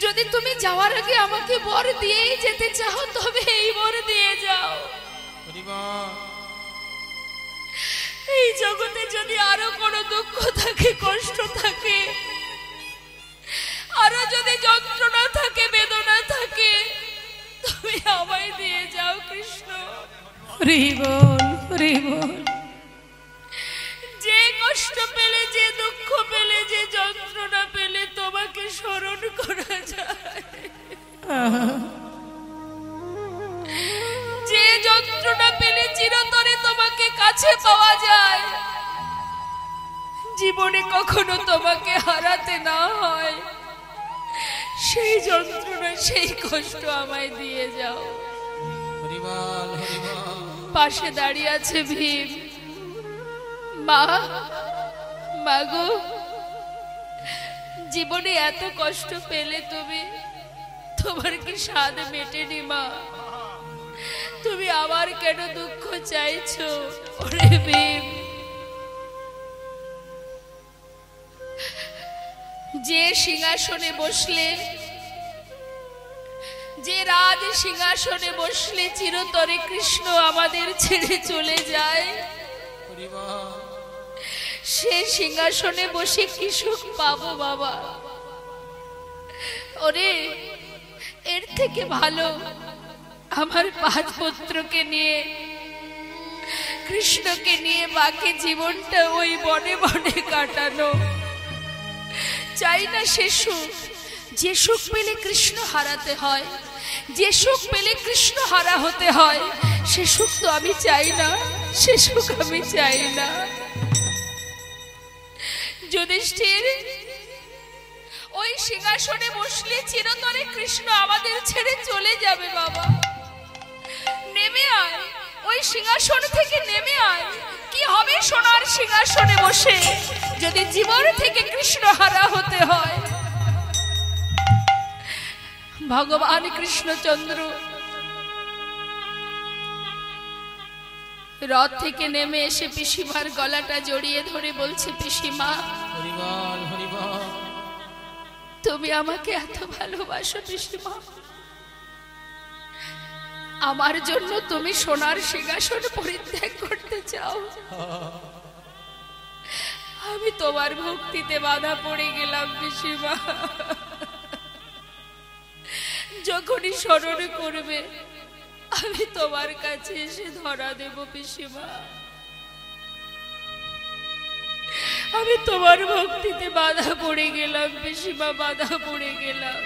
যদি তুমি যাওয়ার আগে আমাকে বর দিয়েই যেতে চাও তবে এই বর দিয়ে যাও। এই জগতে যদি আরো কোনো দুঃখ থাকে, কষ্ট থাকে, আরো যদি যন্ত্রণা থাকে, বেদনা থাকে, তুমি আমায় দিয়ে যাও কৃষ্ণ। যে কষ্ট পেলে, যে দুঃখ পেলে, যে যন্ত্রণা পেলে তোমাকে স্মরণ করা যায়, যে যন্ত্রণা পেলে চিরতরে তোমাকে কাছে পাওয়া যায়, জীবনে কখনো তোমাকে হারাতে না হয়, সেই যন্ত্রণা, সেই কষ্ট আমায় দিয়ে যাও। পাশে দাঁড়িয়ে আছে ভীম। মা, মাগো, জীবনে এত কষ্ট পেলে তুমি, তোমার কি স্বাদ মেটেনি মা? তুমি আবার কেন দুঃখ চাইছো? ওরে ভীম, যে সিংহাসনে বসলে, যে রাজ সিংহাসনে বসলে চিরতরে কৃষ্ণ আমাদের ছেড়ে চলে যায়, সে সিংহাসনে বসে কি সুখ পাবো বাবা? ওরে, এর থেকে ভালো আমার 5 পুত্রকে নিয়ে, কৃষ্ণকে নিয়ে বাকি জীবনটা ওই বনে বনে কাটানো। চাই না সে সুখ। যে সুখ পেলে কৃষ্ণ হারাতে হয়, যে সুখ পেলে কৃষ্ণ হারা হতে হয়, সে সুখ তো আমি চাই না, সে সুখ আমি চাই না। যুধিষ্ঠির, ওই সিংহাসনে বসলে চিরতরে কৃষ্ণ আমাদের ছেড়ে চলে যাবে বাবা। নেমে আয়, ওই সিংহাসন থেকে নেমে আয়। কি হবে সোনার সিংহাসনে বসে যদি জীবন থেকে কৃষ্ণ হারা হতে হয়? ভগবান কৃষ্ণচন্দ্র রথ থেকে নেমে এসে পিসিমার গলাটা জড়িয়ে ধরে বলছে, পিসিমা, তুমি আমাকে এত ভালোবাসো পিসিমা, আমার জন্য তুমি সোনার সিংহাসন পরিত্যাগ করতে চাও? আমি তোমার ভক্তিতে বাধা পড়ে গেলাম পিসিমা। যখনই স্মরণ করবে আমি তোমার কাছে এসে ধরা দেব পিসিমা। আমি তোমার ভক্তিতে বাধা পড়ে গেলাম পিসিমা, বাধা পড়ে গেলাম।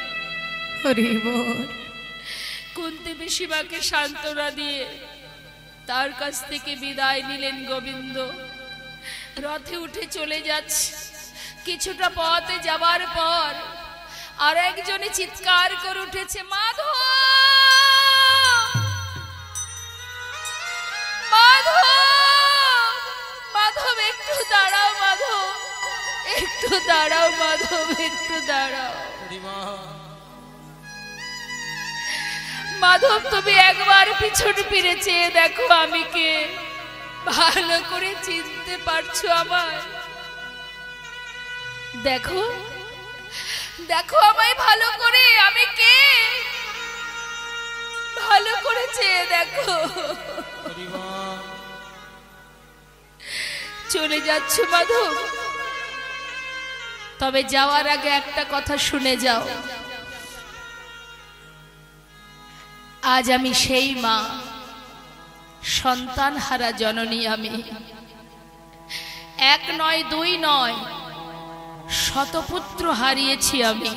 কুন্তী পিসিমাকে সান্ত্বনা দিয়ে তার কাছ থেকে বিদায় নিলেন গোবিন্দ। রথে উঠে চলে যাচ্ছে। কিছুটা পথে যাবার পর আর একজনে চিৎকার করে উঠেছে, মাধব, মাধব, মাধব, একটু দাঁড়াও মাধব, একটু দাঁড়াও মাধব, একটু দাঁড়াও। মাধব, তুমি একবার পিছন ফিরে চেয়ে দেখো আমি কে, ভালো করে চিনতে পারছো আমায়? দেখো, দেখো আমায় ভালো করে, আমি কে, ভালো করে চেয়ে দেখো। চলে যাচ্ছ মাধব? তবে যাওয়ার আগে একটা কথা শুনে যাও। আজ আমি সেই মা, সন্তান হারা জননী আমি। 1 নয় 2 নয়, শতপুত্র হারিয়েছি আমি।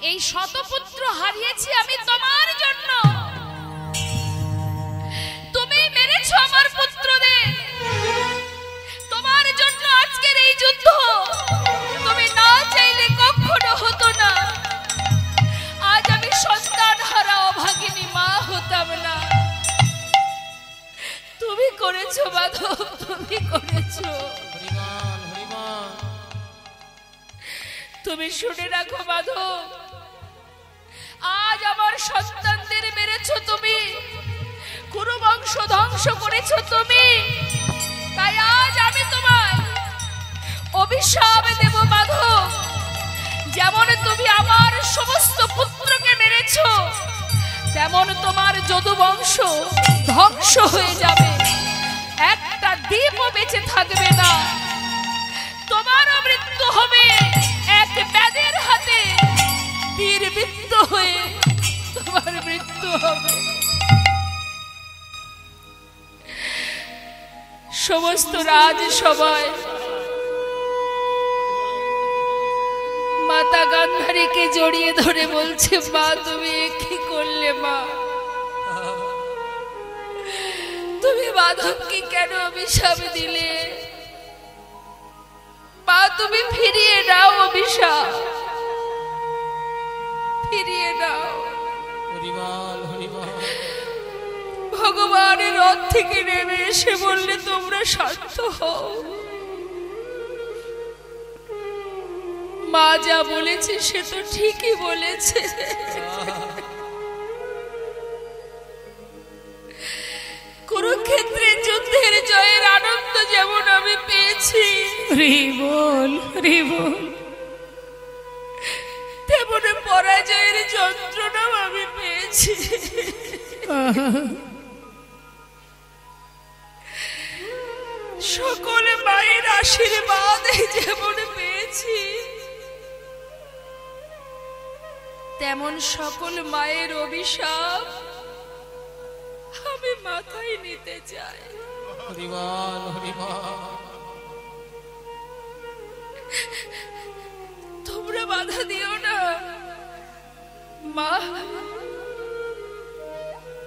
এই শতপুত্র হারিয়েছি আমি তোমার জন্য। তুমি মেরেছো আমার পুত্রদের, তোমার জন্য আজকের এই যুদ্ধ। তুমি না চাইলে কখনো হতো না। আজ আমি সন্তান হারা অভাগিনী মা হতাম না। তুমি করেছো মাধব, তুমি করেছো। তুমি শুনে রাখো মাধব, আজ আমার সন্তানদের মেরেছো তুমি, কুরু বংশ ধ্বংস করেছো তুমি। তাই আজ আমি তোমায় অভিশাপ দেব মাধব। যেমন তুমি আমার সমস্ত পুত্রকে মেরেছো, তেমন তোমার যদু বংশ ধ্বংস হয়ে যাবে, একটা দ্বীপও বেঁচে থাকবে না। তোমারও মৃত্যু হবে এক ব্যাধের হাতে, তীরবিদ্ধ হয়ে তোমার মৃত্যু হবে। সমস্ত রাজসভায় মাতা গান্ধারীকে জড়িয়ে ধরে বলছে, মা তুমি কি করলে মা? তুমি মাধবকে কেন অভিশাপ দিলে? মা তুমি ফিরিয়ে নাও অভিশাপ, ফিরিয়ে নাও। ভগবানের রথ থেকে নেমে এসে বললে, তোমরা শান্ত হও, মা যা বলেছে সে তো ঠিকই বলেছে। কুরুক্ষেত্রের যুদ্ধের জয়ের আনন্দ যেমন আমি পেয়েছি, তেমন পরাজয়ের যন্ত্রণাও আমি পেয়েছি। সকলে মায়ের আশীর্বাদ যেমন পেয়েছি, তেমন সকল মায়ের অভিশাপ আমি মাথায় নিতে চাই। তোমরা বাধা দিও না মা,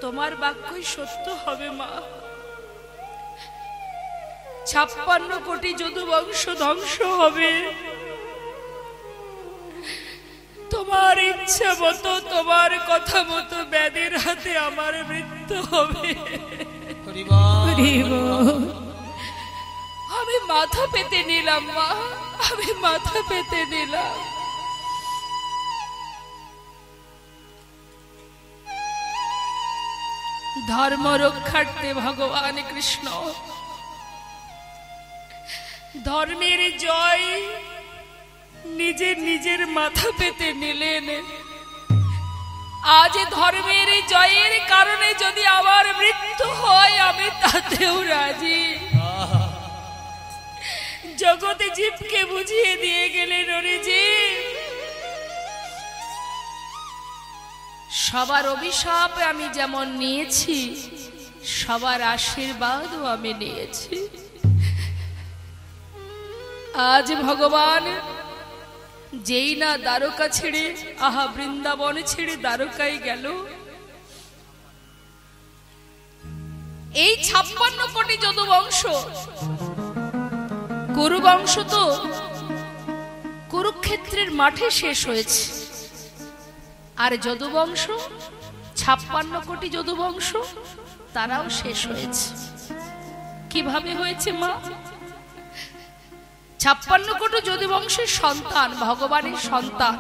তোমার বাক্যই সত্য হবে মা। 56 কোটি যদু বংশ ধ্বংস হবে, তোমার ইচ্ছা মতো, তোমার কথা মতো ব্যাধের হাতে আমার মৃত্যু হবে। আমি মাথা পেতে নিলাম মা, আমি মাথা পেতে নিলাম। ধর্ম রক্ষার্থে ভগবান কৃষ্ণ ধর্মের জয় নিজের মাথা পেতে নিলেন। আজ ধর্মের জয়ের কারণে যদি আমার মৃত্যু হয়, আমি তাতেও রাজি। জগতে জীবকে বুঝিয়ে দিয়ে গেলেন, ওরে জীব, সবার অভিশাপ আমি যেমন নিয়েছি, সবার আশীর্বাদও আমি নিয়েছি। আজ ভগবান যেই না দ্বারকা ছেড়ে, আহা বৃন্দাবন ছেড়ে দ্বারকায় গেল, এই 56 কোটি যদু বংশ, কুরু বংশ তো কুরুক্ষেত্রের মাঠে শেষ হয়েছে, আর যদু বংশ 56 কোটি যদু বংশ তারাও শেষ হয়েছে। কিভাবে হয়েছে মা? 56 কোটি যদু বংশের সন্তান, ভগবানের সন্তান,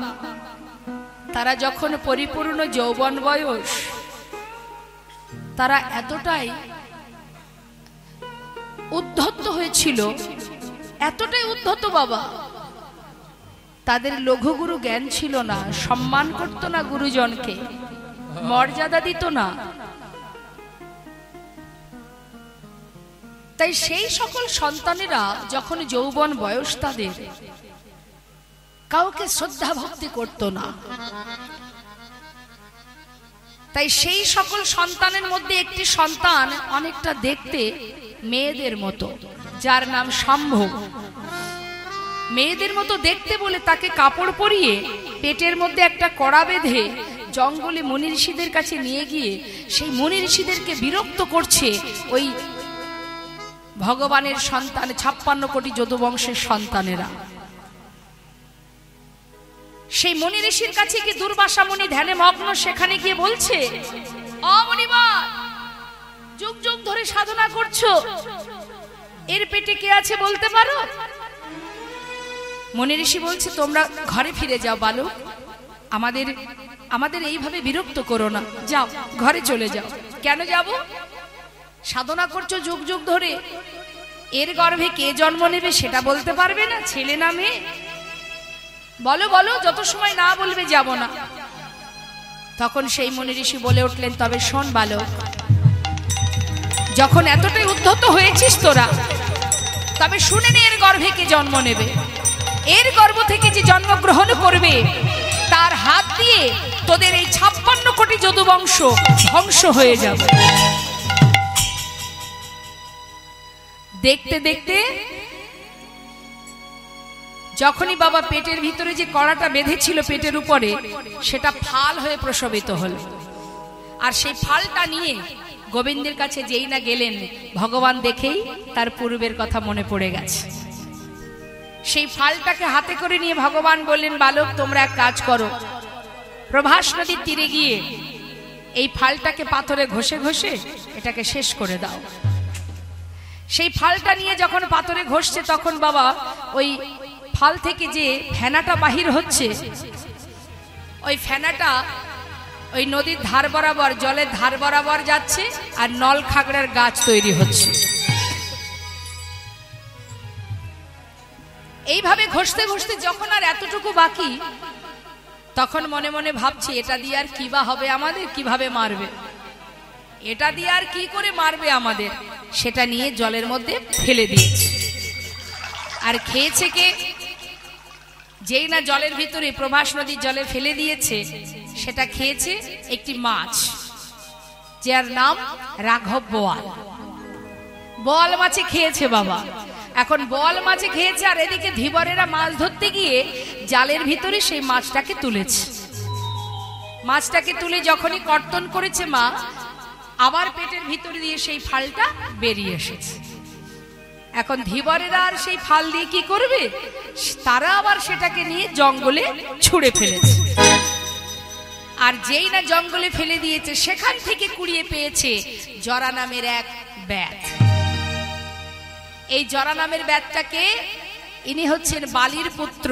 তারা যখন পরিপূর্ণ যৌবন বয়স, তারা এতটাই উদ্ধত হয়েছিল, এতটাই উদ্ধত বাবা, তাদের লঘুগুরু জ্ঞান ছিল না, সম্মান করত না গুরুজনকে, মর্যাদা দিত না। তাই সেই সকল সন্তানেরা যখন যৌবন বয়স, তাদের কাউকে শ্রদ্ধা ভক্তি করত না। তাই সেই সকল সন্তানের মধ্যে একটি সন্তান অনেকটা দেখতে মেয়েদের মতো, যার নাম সম্ভব। মেয়েদের মতো দেখতে বলে তাকে কাপড় পরিয়ে পেটের মধ্যে একটা কড়া বেঁধে জঙ্গলে মুনি ঋষিদের কাছে নিয়ে গিয়ে সেই মুনি ঋষিদেরকে বিরক্ত করছে ওই ভগবানের সন্তান, 56 কোটি যদু বংশের সন্তানেরা। সেই মুনি ঋষির কাছে কি দুর্বাসা মুনি ধ্যানে মগ্ন, সেখানে গিয়ে বলছে, অমনিবার যুগ যুগ ধরে সাধনা করছো, এর পেটে কে আছে বলতে পারো? মুনি ঋষি বলছে, তোমরা ঘরে ফিরে যাও বালক, আমাদের এইভাবে বিরক্ত করো না, যাও ঘরে চলে যাও। কেন যাব? সাধনা করছো যুগ যুগ ধরে, এর গর্ভে কে জন্ম নেবে সেটা বলতে পারবে না, ছেলে না মেয়ে? বলো বলো, যত সময় না বলবে যাব না। তখন সেই মুনি ঋষি বলে উঠলেন, তবে শোন বালক, যখন এতটাই উদ্ধত হয়েছিস তোরা, তবে শুনে নে এর গর্ভে কে জন্ম নেবে। এর গর্ভ থেকে যে জন্মগ্রহণ করবে তার হাত দিয়ে তোদের এই 56 কোটি যদুবংশ ধ্বংস হয়ে যাবে। দেখতে দেখতে যখনই বাবা পেটের ভিতরে যে কড়াটা বেঁধেছিল পেটের উপরে, সেটা ফাল হয়ে প্রসবিত হল। আর সেই ফালটা নিয়ে গোবিন্দের কাছে যেই না গেলেন, ভগবান দেখেই তার পূর্বের কথা মনে পড়ে গেছে। সেই ফালটাকে হাতে করে নিয়ে ভগবান বললেন, বালক তোমরা এক কাজ করো, প্রভাস নদীর তীরে গিয়ে এই ফালটাকে পাথরে ঘষে ঘষে এটাকে শেষ করে দাও। সেই ফালটা নিয়ে যখন পাথরে ঘষছে, তখন বাবা ওই ফাল থেকে যে ফেনাটা বাহির হচ্ছে, ওই ফেনাটা ওই নদীর ধার বরাবর, জলের ধার বরাবর যাচ্ছে, আর নল খাগড়ার গাছ তৈরি হচ্ছে। এইভাবে ঘষতে ঘষতে যখন আর এতটুকু বাকি, তখন মনে মনে ভাবছি, এটা দিয়ে আর কি বা হবে আমাদের, কিভাবে মারবে, এটা দিয়ে আর কি করে মারবে আমাদের। সেটা নিয়ে জলের মধ্যে ফেলে দিয়েছে। আর খেয়েছে কে? যেই না জলের ভিতরে প্রভাস নদীর জলে ফেলে দিয়েছে, সেটা খেয়েছে একটি মাছ, যার নাম রাঘব বোয়াল। বোয়াল মাছে খেয়েছে বাবা। এখন বোয়াল মাছে খেয়েছে, আর এদিকে ধীবরেরা মাছ ধরতে গিয়ে জালের ভিতরে সেই মাছটাকে তুলেছে। মাছটাকে তুলে যখনই কর্তন করেছে মা, আবার পেটের ভিতরে দিয়ে সেই ফালটা বেরিয়ে এসেছে। এখন ধীবরেরা আর সেই ফাল দিয়ে কি করবে? তারা আবার সেটাকে নিয়ে জঙ্গলে ছুঁড়ে ফেলেছে। আর যেই না জঙ্গলে ফেলে দিয়েছে, সেখান থেকে কুড়িয়ে পেয়েছে জরা নামের এক ব্যাত। এই জরা নামের ব্যাতটাকে, ইনি হচ্ছেন বালির পুত্র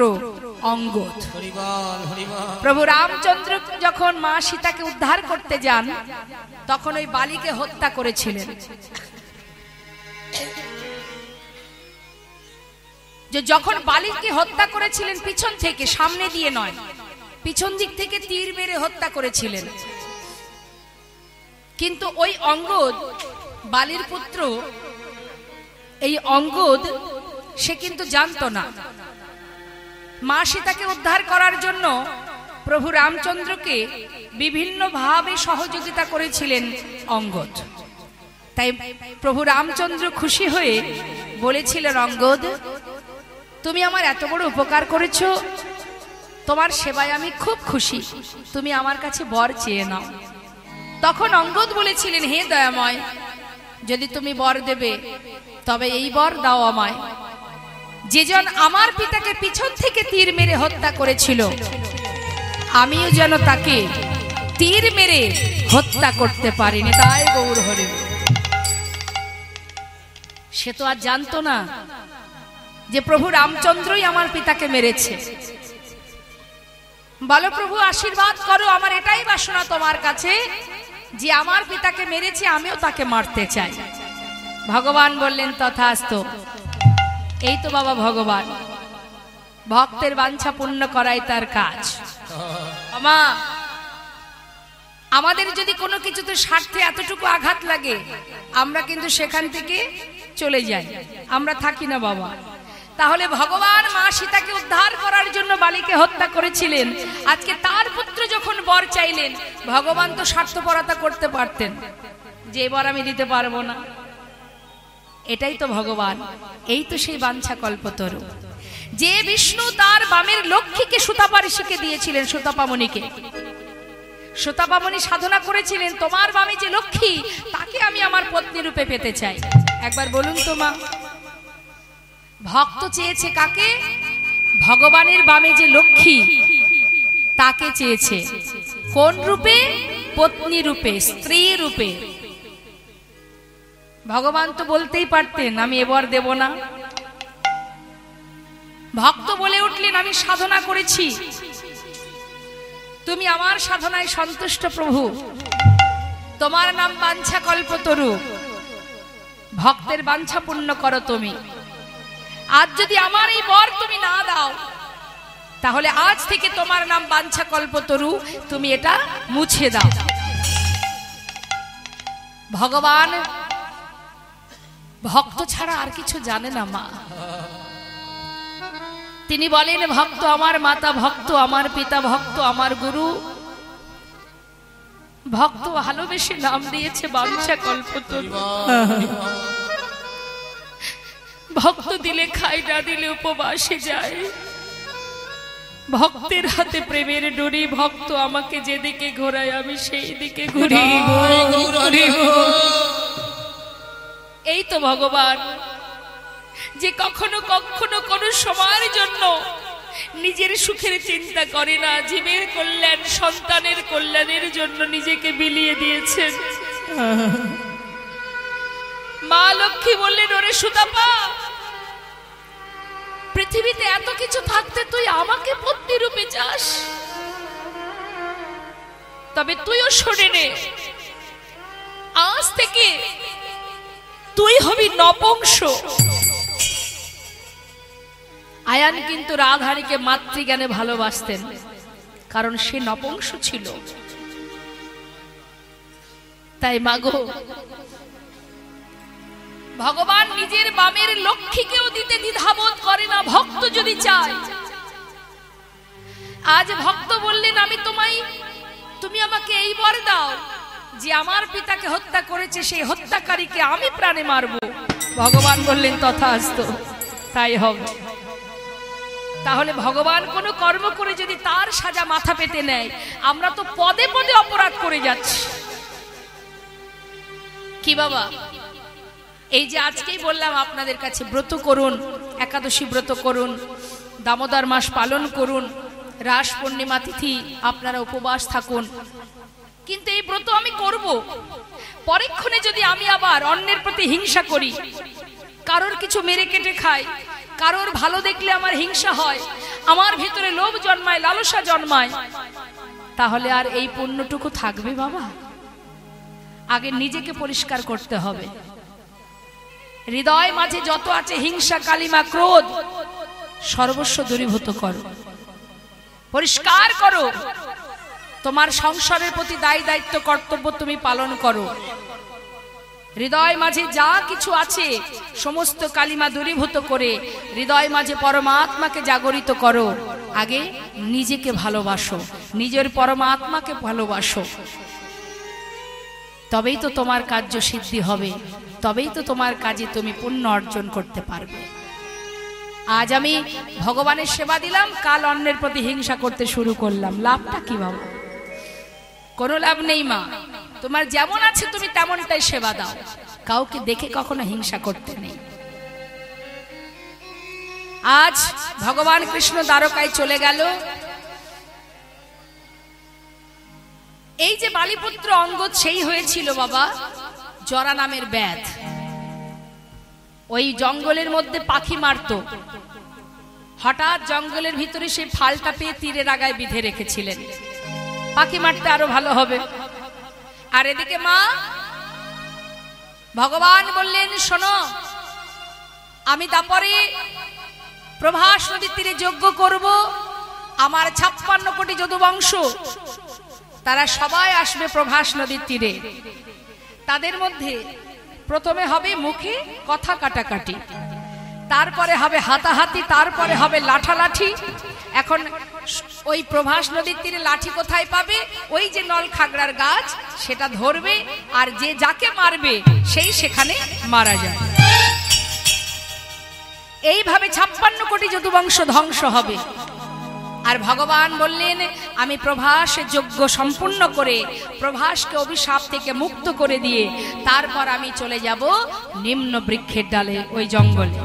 অঙ্গদ। প্রভু রামচন্দ্র যখন মা সীতাকে উদ্ধার করতে যান, তখন ওই বালিকে হত্যা করেছিলেন। যে যখন বালিকে হত্যা করেছিলেন পিছন থেকে, সামনে দিয়ে নয়, পিছন দিক থেকে তীর মেরে হত্যা করেছিলেন। কিন্তু ওই অঙ্গদ, বালির পুত্র, এই অঙ্গদ সে কিন্তু জানতো না। মা সীতাকে উদ্ধার করার জন্য প্রভু রামচন্দ্রকে বিভিন্নভাবে সহযোগিতা করেছিলেন অঙ্গদ। তাই প্রভু রামচন্দ্র খুশি হয়ে বলেছিলেন, অঙ্গদ তুমি আমার এত বড় উপকার করেছো, তোমার সেবায় আমি খুব খুশি, তুমি আমার কাছে বর চেয়ে নাও। তখন অঙ্গদ বলেছিলেন, হে দয়াময়, যদি তুমি বর দেবে তবে এই বর দাও আমায়, যেজন আমার পিতাকে পিছন থেকে তীর মেরে হত্যা করেছিল, আমিও যেন তাকে তীর মেরে হত্যা করতে পারিনি। তাই গৌর হরি। সে তো আর জানতো না যে প্রভু রামচন্দ্রই আমার পিতাকে মেরেছে। বলো প্রভু আশীর্বাদ করো, আমার এটাই বাসনা তোমার কাছে, যে আমার পিতাকে মেরেছে আমিও তাকে মারতে চাই। ভগবান বললেন, তথাস্তু। এই তো বাবা ভগবান, ভক্তের বাঞ্ছা পূর্ণ করাই তার কাজ। মা, আমাদের যদি কোনো কিছুতে স্বার্থে এতটুকু আঘাত লাগে, আমরা কিন্তু সেখান থেকে চলে যাই, আমরা থাকি না বাবা। তাহলে ভগবান মা সীতাকে উদ্ধার করার জন্য বালিকে হত্যা করেছিলেন। আজকে তার পুত্র যখন বর চাইলেন, ভগবান তো স্বার্থপরতা করতে পারতেন যে বর আমি দিতে পারবো না। এটাই তো ভগবান, এই তো সেই বাঞ্ছা কল্পতরু। যে বিষ্ণু তার বামের লক্ষ্মীকে সুতাপা ঋষিকে দিয়েছিলেন, সুতাপামণিকে। সুতাপামণি সাধনা করেছিলেন, তোমার বামে যে লক্ষ্মী, তাকে আমি আমার পত্নী রূপে পেতে চাই। একবার বলুন তো মা, ভক্ত চেয়েছে কাকে? ভগবানের বামে যে লক্ষ্মী, তাকে চেয়েছে। কোন রূপে? পত্নী রূপে, স্ত্রী রূপে। ভগবান তো বলতেই পারতেন আমি এবার দেব না। ভক্ত বলে উঠলেন, আমি সাধনা করেছি, তুমি আমার সাধনায় সন্তুষ্ট প্রভু, তোমার নাম বাঞ্ছা কল্পতরু, ভক্তের বাঞ্ছা পূর্ণ করো তুমি। আজ যদি আমার এই বর তুমি না দাও, তাহলে আজ থেকে তোমার নাম বাঞ্ছা কল্পতরু, তুমি এটা মুছে দাও। ভগবান ভক্ত ছাড়া আর কিছু জানে না মা। তিনি বলেন ভক্ত আমার মাতা, ভক্ত আমার পিতা, ভক্ত আমার গুরু। ভক্ত ভালোবেসে নাম দিয়েছে বাঞ্ছা কল্পতরু। ভক্ত দিলে খায়, না দিলে উপবাসে যায়। ভক্তের হাতে প্রেমের ডোরি, ভক্ত আমাকে যেদিকে ঘোরায় আমি সেই দিকে ঘুরি। এই তো ভগবান, যে কখনো কখনো কোন সময়ের জন্য নিজের সুখের চিন্তা করে না, জীবের কল্যাণ, সন্তানের কল্যাণের জন্য নিজেকে বিলিয়ে দিয়েছেন। মা লক্ষ্মী বললেন, ওরে সুদাপা, পৃথিবীতে এত কিছু থাকতে তুই আমাকে পত্নী রূপে চাস? তবে তুইও শুনে নে, আজ থেকে তুই হবি নপুংস। আয়ান কিন্তু রাধারীকে মাতৃজ্ঞানে ভালোবাসতেন, কারণ সে নপুংস ছিল। তাই মাগো, ভগবান নিজের বামের লক্ষ্মীকেও দিতে দ্বিধাবোধ করে না, ভক্ত যদি চায়। আজ ভক্ত বললেন, আমি তুমি আমাকে এই বর দাও যে আমার পিতাকে হত্যা করেছে সেই হত্যাকারীকে আমি প্রাণে মারব। ভগবান বললেন তথাস্তু, তাই হবে। তাহলে ভগবান কোনো কর্ম করে যদি তার সাজা মাথা পেতে নেয়, আমরা তো পদে পদে অপরাধ করে যাচ্ছি। কি বাবা, এই যে আজকেই বললাম আপনাদের কাছে, ব্রত করুন, একাদশী ব্রত করুন, দামোদর মাস পালন করুন, রাস পূর্ণিমা তিথি আপনারা উপবাস থাকুন। কিন্তু এই ব্রত আমি করব, পরক্ষণে যদি আমি আবার অন্যের প্রতি হিংসা করি, কারোর কিছু মেরে কেটে খাই, কারোর ভালো দেখলে আমার হিংসা হয়, আমার ভিতরে লোভ জন্মায়, লালসা জন্মায়, তাহলে আর এই পুণ্যটুকু থাকবে বাবা? আগে নিজেকে পরিষ্কার করতে হবে। হৃদয় মাঝে যত আছে হিংসা, কালিমা, ক্রোধ, সর্বস্ব দূরীভূত করো, পরিষ্কার করো। তোমার সংসারের প্রতি দায়ী দায়িত্ব কর্তব্য তুমি পালন করো। হৃদয় মাঝে যা কিছু আছে সমস্ত কালিমা দূরীভূত করে হৃদয় মাঝে পরমাত্মাকে জাগরিত করো। আগে নিজেকে ভালোবাসো, নিজের পরমাত্মাকে ভালোবাসো, তবেই তো তোমার কার্য সিদ্ধি হবে, তবেই তো তোমার কাজে তুমি পুণ্য অর্জন করতে পারবে। আজ আমি ভগবানের সেবা দিলাম, কাল অন্যের প্রতি হিংসা করতে শুরু করলাম, লাভটা কি বাবা? কোনো লাভ নেই মা। তোমার যেমন আছে তুমি তেমনটাই সেবা দাও, কাউকে দেখে কখনো হিংসা করতে নেই। আজ ভগবান কৃষ্ণ দ্বারকায় চলে গেল। এই যে বালিপুত্র অঙ্গদ, সেই হয়েছিল বাবা জরা নামের ব্যাধ। ওই জঙ্গলের মধ্যে পাখি মারত, হঠাৎ জঙ্গলের ভিতরে সেই ফালটা পেয়ে তীরের আগায় বিধে রেখেছিলেন, পাখি মারতে আরো ভালো হবে। আর এদিকে মা ভগবান বললেন, শোনো, আমি তারপরে প্রভাস নদীর তীরে যজ্ঞ করব। আমার 56 কোটি যদুবংশ তারা সবাই আসবে প্রভাস নদীর তীরে। তাদের মধ্যে প্রথমে হবে মুখে কথা কাটাকাটি, তারপরে হবে হাতাহাতি, তারপরে হবে লাঠালাঠি। এখন ওই প্রভাস নদীর তীরে লাঠি কোথায় পাবে? ওই যে নল খাগড়ার গাছ, সেটা ধরবে, আর যে যাকে মারবে সেই সেখানে মারা যায়। এইভাবে 56 কোটি যদুবংশ ধ্বংস হবে। আর ভগবান বললেন, আমি প্রভাস যজ্ঞ সম্পূর্ণ করে প্রভাসকে অভিশাপ থেকে মুক্ত করে দিয়ে তারপর আমি চলে যাব নিম্ন বৃক্ষের ডালে, ওই জঙ্গলে।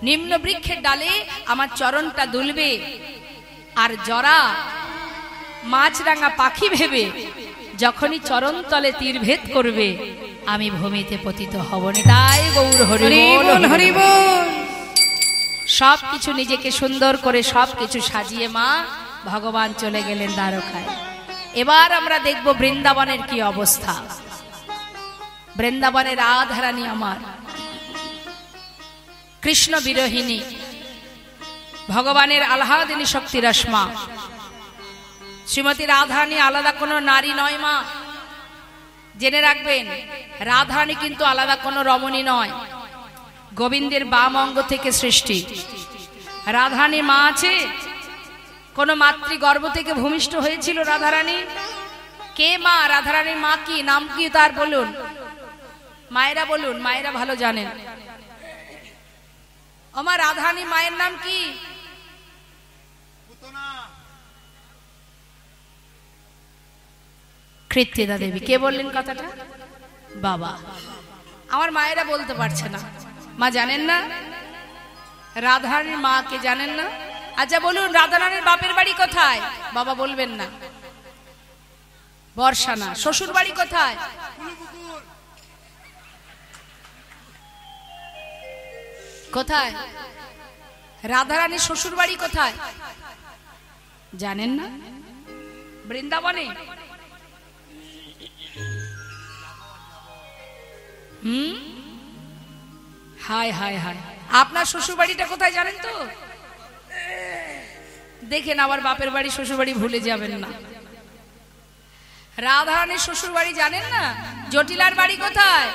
নিম্ন বৃক্ষের ডালে আমার চরণটা দুলবে, আর জরা মাছরাঙা পাখি ভেবে যখনই চরণ তলে তীর ভেদ করবে, আমি ভূমিতে পতিত হব। তাই গৌর হরি বল, হরি বল। সবকিছু নিজেকে সুন্দর করে সবকিছু সাজিয়ে মা ভগবান চলে গেলেন দ্বারকায়। এবার আমরা দেখব বৃন্দাবনের কি অবস্থা। বৃন্দাবনের রাধারানী আমার কৃষ্ণ বিরোহিনী, ভগবানের আহ্লাদিনী শক্তি রশ্মা। শ্রীমতী রাধারানী আলাদা কোনো নারী নয় মা, জেনে রাখবেন। রাধারানী কিন্তু আলাদা কোনো রমণী নয়, গোবিন্দের বাম অঙ্গ থেকে সৃষ্টি। রাধারানী মা আছে? কোন মাতৃগর্ভ থেকে ভূমিষ্ঠ হয়েছিল রাধারানী? কে মা? রাধারানীর মা কি, নাম কি তার বলুন, মায়েরা বলুন, মায়েরা ভালো জানেন। আমার রাধারানী মায়ের নাম কি? কৃত্তিদা দেবী। কে বললেন কথাটা? বাবা। আমার মায়েরা বলতে পারছে না। মা জানেন না রাধারানীর মা কে? জানেন না? আচ্ছা বলুন, রাধারানীর বাপের বাড়ি কোথায়? বাবা বলবেন না। বর্ষানা। শ্বশুর বাড়ি কোথায়? কোথায়? রাধারানীর শ্বশুর বাড়ি কোথায় জানেন না? বৃন্দাবনে। হায় হায় হায়, আপনার শ্বশুর বাড়িটা কোথায় জানেন তো? দেখেন আবার বাপের বাড়ি শ্বশুর বাড়ি ভুলে যাবেন না। রাধারানীর শ্বশুর বাড়ি জানেন না? জটিলার বাড়ি কোথায়?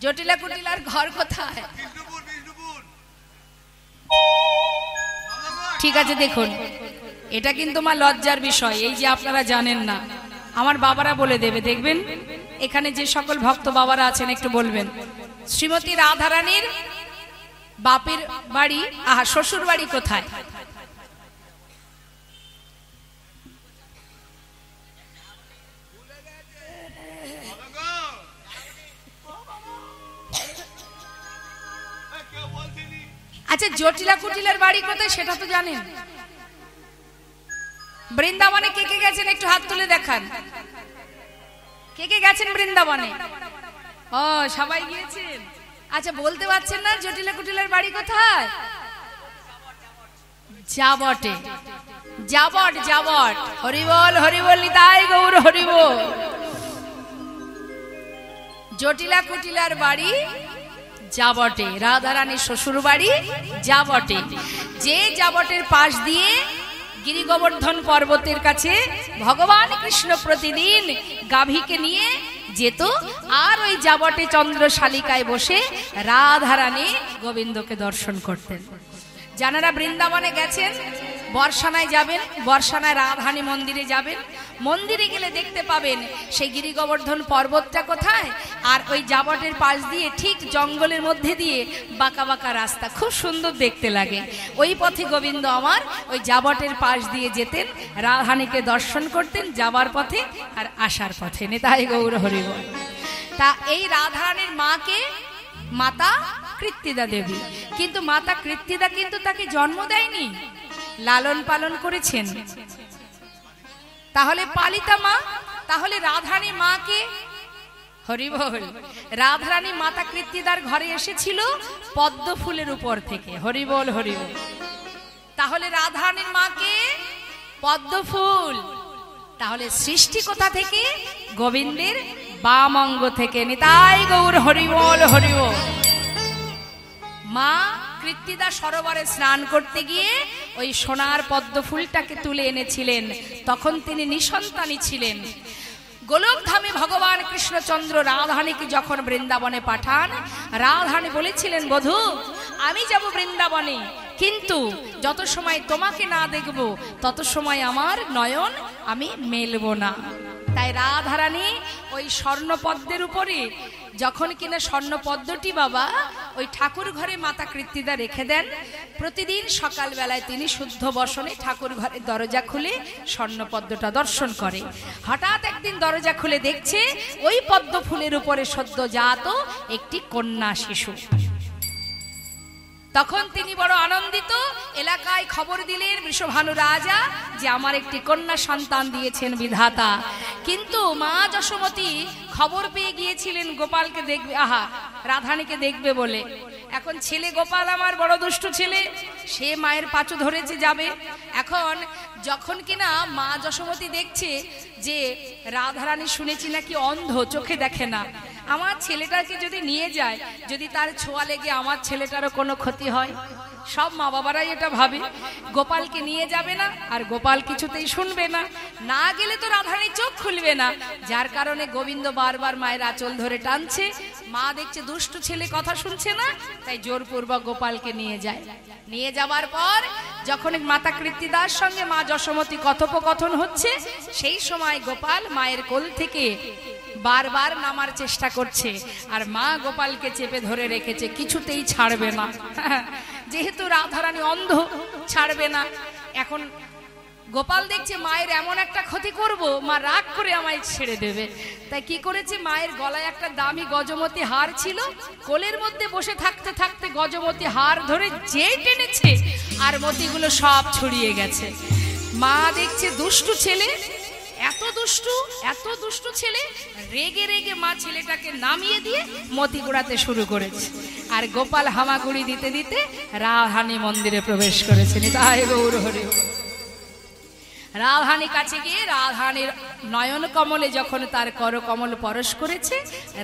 জটিলা কুটিলার ঘর কোথায়? ঠিক আছে, দেখুন এটা কিন্তু মা লজ্জার বিষয়, এই যে আপনারা জানেন না। আমার বাবারা বলে দেবে, দেখবেন এখানে যে সকল ভক্ত বাবারা আছেন একটু বলবেন শ্রীমতী রাধারানীর বাপের বাড়ি শ্বশুর বাড়ি কোথায়? আচ্ছা জটিলা কুটিলার বাড়ি কোথায় সেটা তো জানেন? বৃন্দাবনে কে কে গেছেন একটু হাত তুলে দেখান। কে কে গেছেন বৃন্দাবনে? ও সবাই গিয়েছেন। আচ্ছা বলতে পারছেন না জটিলা কুটিলার বাড়ি কোথায়? যাবটে। যাবট যাবট। হরিবল হরিবল নিতাই গৌর হরিবল। জটিলা কুটিলার বাড়ি যাবটে, রাধারানীর শ্বশুর বাড়ি যাবটে। যে যাবটের পাশ দিয়ে গিরি গোবর্ধন পর্বতের কাছে ভগবান কৃষ্ণ প্রতিদিন গাভীকে নিয়ে যেত, আর ওই যাবটে চন্দ্রশালিকায় বসে রাধারানী গোবিন্দকে দর্শন করতেন। যারা বৃন্দাবনে গেছেন বর্ষানায় যাবেন, বর্ষানায় রাধারানী মন্দিরে যাবেন। মন্দিরে গেলে দেখতে পাবেন সেই গিরি গোবর্ধন পর্বতটা কোথায়, আর ওই যাবটের পাশ দিয়ে ঠিক জঙ্গলের মধ্যে দিয়ে বাঁকা বাঁকা রাস্তা, খুব সুন্দর দেখতে লাগে। ওই পথে গোবিন্দ আমার ওই যাবটের পাশ দিয়ে যেতেন, রাধারানীকে দর্শন করতেন যাবার পথে আর আসার পথে। নিতাই গৌর হরিবল। তা এই রাধারানীর মাকে মাতা কৃত্তিদা দেবী, কিন্তু মাতা কৃত্তিদা কিন্তু তাকে জন্ম দেয়নি, লালন পালন করেছেন। তাহলে পালিতা মা, তাহলে রাধারানী মাকে হরিবল। রাধারানী মাতা কৃত্তিদার ঘরে এসেছিল পদ্ম ফুলের উপর থেকে। হরিবল হরিবল। তাহলে রাধারানীর মাকে পদ্ম ফুল, তাহলে সৃষ্টি কোথা থেকে? গোবিন্দের বাম অঙ্গ থেকে। নিতাই গৌর হরিবল হরিবল। মা কৃত্তিদা সরোবরে স্নান করতে গিয়ে ওই সোনার পদ্ম ফুলটাকে তুলে এনেছিলেন, তখন তিনি নিঃসন্তানী ছিলেন। গোলকধামে ভগবান কৃষ্ণচন্দ্র রাধারানীকে যখন বৃন্দাবনে পাঠান, রাধারানী বলেছিলেন, বধূ আমি যাব বৃন্দাবনে, কিন্তু যত সময় তোমাকে না দেখব তত সময় আমার নয়ন আমি মেলব না। তাই রাধারানী ওই স্বর্ণপদ্মের উপরে যখন কিনা স্বর্ণপদ্মটি বাবা ওই ঠাকুর ঘরে মাতা কৃত্তিদা রেখে দেন, প্রতিদিন সকালবেলায় তিনি শুদ্ধ বসনে ঠাকুর ঘরের দরজা খুলে স্বর্ণপদ্মটা দর্শন করে। হঠাৎ একদিন দরজা খুলে দেখছে ওই পদ্ম ফুলের উপরে সদ্যজাত একটি কন্যা শিশু। তখন তিনি বড় আনন্দিত, এলাকায় খবর দিলেন বৃষভানু রাজা যে আমার একটি কন্যা সন্তান দিয়েছেন বিধাতা। কিন্তু মা যশোমতী খবর পেয়ে গিয়েছিলেন গোপালকে দেখবে, রাধারানীকে দেখবে বলে। এখন ছেলে গোপাল আমার বড় দুষ্ট ছেলে, সে মায়ের পাঁচু ধরেছে যাবে। এখন যখন কিনা মা যশোমতী দেখছে যে রাধারানী শুনেছি নাকি অন্ধ, চোখে দেখে না, আমার ছেলেটাকে যদি নিয়ে যায়, যদি তার ছোঁয়া লেগে আমার ছেলেটারও কোনো ক্ষতি হয়, সব মা বাবারাই এটা ভাবে, গোপালকে নিয়ে যাবে না, আর গোপাল কিছুতেই শুনবে না, না গেলে তো রাধারানী চোখ খুলবে না, যার কারণে গোবিন্দ বারবার মায়ের আঁচল ধরে টানছে। মা দেখছে দুষ্টু ছেলে কথা শুনছে না, তাই জোরপূর্বক গোপালকে নিয়ে যায়। নিয়ে যাওয়ার পর যখন মাতা কৃত্তিদার সঙ্গে মা যশোমতী কথোপকথন হচ্ছে, সেই সময় গোপাল মায়ের কোল থেকে বারবার নামার চেষ্টা করছে, আর মা গোপালকে চেপে ধরে রেখেছে, কিছুতেই ছাড়বে না। যেহেতু রাধারানী অন্ধ, ছাড়বে না। এখন গোপাল দেখছে মায়ের এমন একটা ক্ষতি করব, মা রাগ করে আমায় ছেড়ে দেবে, তাই কি করেছে, মায়ের গলায় একটা দামি গজমতি হার ছিল, কোলের মধ্যে বসে থাকতে থাকতে গজমতি হার ধরে যে টেনেছে, আর মতিগুলো সব ছড়িয়ে গেছে। মা দেখছে দুষ্টু ছেলে, এত দুষ্টু ছেলে, রেগে রেগে মা ছেলেটাকে নামিয়ে দিয়ে মতি গোড়াতে শুরু করেছে। আর গোপাল হামাগুড়ি দিতে দিতে রাধারানী মন্দিরে প্রবেশ করেছেন। তাই গৌর হরি। রাধারানীর কাছে গিয়ে রাধারানীর নয়ন কমলে যখন তার করকমল পরশ করেছে,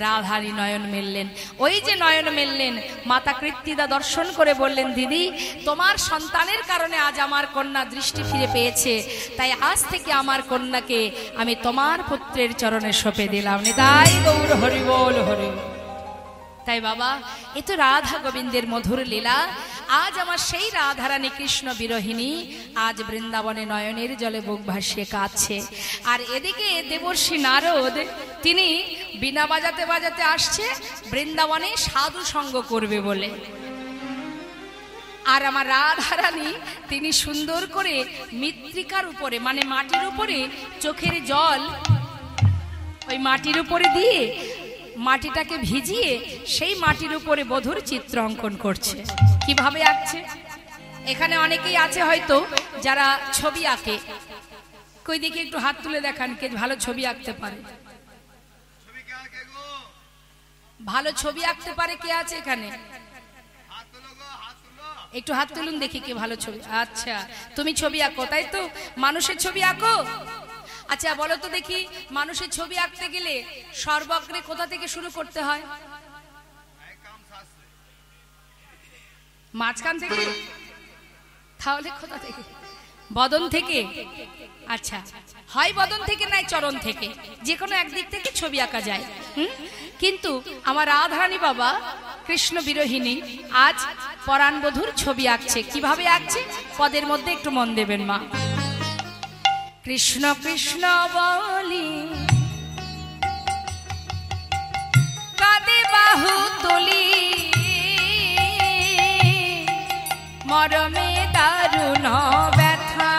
রাধারানী নয়ন মেললেন। ওই যে নয়ন মেললেন, মাতা কৃত্তিদা দর্শন করে বললেন, দিদি তোমার সন্তানের কারণে আজ আমার কন্যা দৃষ্টি ফিরে পেয়েছে, তাই আজ থেকে আমার কন্যাকে আমি তোমার পুত্রের চরণে সঁপে দিলাম। তাই গৌর হরি বল হরি। তাই বাবা, এ তো রাধা গোবিন্দের মধুর লীলা। আজ আমার সেই রাধারানী কৃষ্ণ বিরোহিনী আজ বৃন্দাবনে নয়নের জলে বুক ভাসিয়ে কাঁদছে। আর এদিকে দেবর্ষি নারদ, তিনি বীণা বাজাতে বাজাতে আসছে বৃন্দাবনে সাধু সঙ্গ করবে বলে। আর আমার রাধারানী তিনি সুন্দর করে মৃত্তিকার উপরে, মানে মাটির উপরে চোখের জল ওই মাটির উপরে দিয়ে মাটিটাকে ভিজিয়ে সেই মাটির উপরে বধুর চিত্র অঙ্কন করছে। কিভাবে আঁকছে? এখানে অনেকেই আছে হয়তো যারা ছবি আঁকে, কই দেখি একটু হাত তুলে দেখান কে ভালো ছবি আঁকতে পারে। ভালো ছবি আঁকতে পারে কে আছে এখানে? একটু হাত তুলুন দেখি কে ভালো ছবি। আচ্ছা, তুমি ছবি আঁকো, তাই তো? মানুষের ছবি আঁকো? আচ্ছা বলো তো দেখি, মানুষের ছবি আঁকতে গেলে সর্বগ্রে কোথা থেকে শুরু করতে হয়? মাঝখান থেকে? তাহলে কোথা থেকে? বদন থেকে? আচ্ছা, হয় বদন থেকে নাই চরণ থেকে, যে কোনো একদিক থেকে ছবি আঁকা যায়। কিন্তু আমার রাধারানী বাবা কৃষ্ণ বিরোহিনী আজ পরাণ বধূর ছবি আঁকছে। কিভাবে আঁকছে পদের মধ্যে একটু মন দেবেন মা। কৃষ্ণ কৃষ্ণ বলি কাঁদে বাহু তুলি, মরমে দারুণ ব্যথা।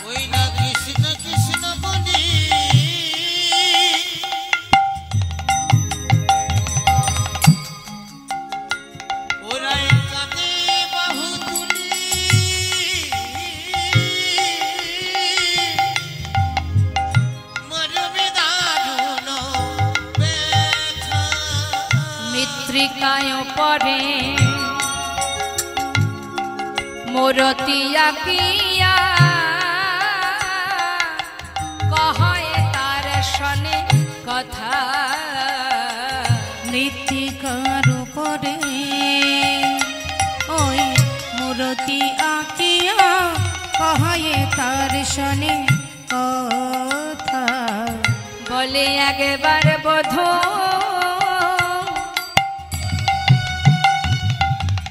ওই না কৃষ্ণ কৃষ্ণ বলি ওরাই কাঁদে বাহু তুলি, মরমে দারুণ ব্যথা। মৃত্তিকায় পরে মোরতি আঁকিয়া, কহে তার শনে কথা। মৃত্তিকার উপরে ওই মূরতি আঁকিয়া, কহে তার শনে কথা। বলে একবার বধূ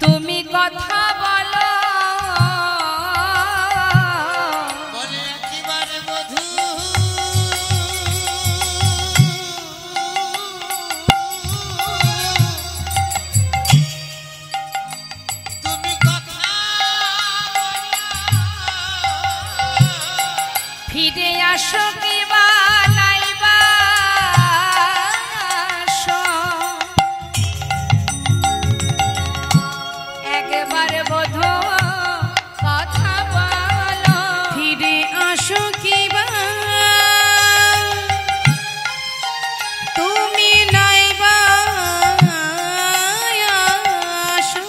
তুমি কথা বলো, বলে একেবারে বধূ তুমি কথা ফিরে আসো কিবা নাইবা আসো। একবার বধূ কথা বলো, ফিরে আসো কিবা তুমি নাইবা আসো।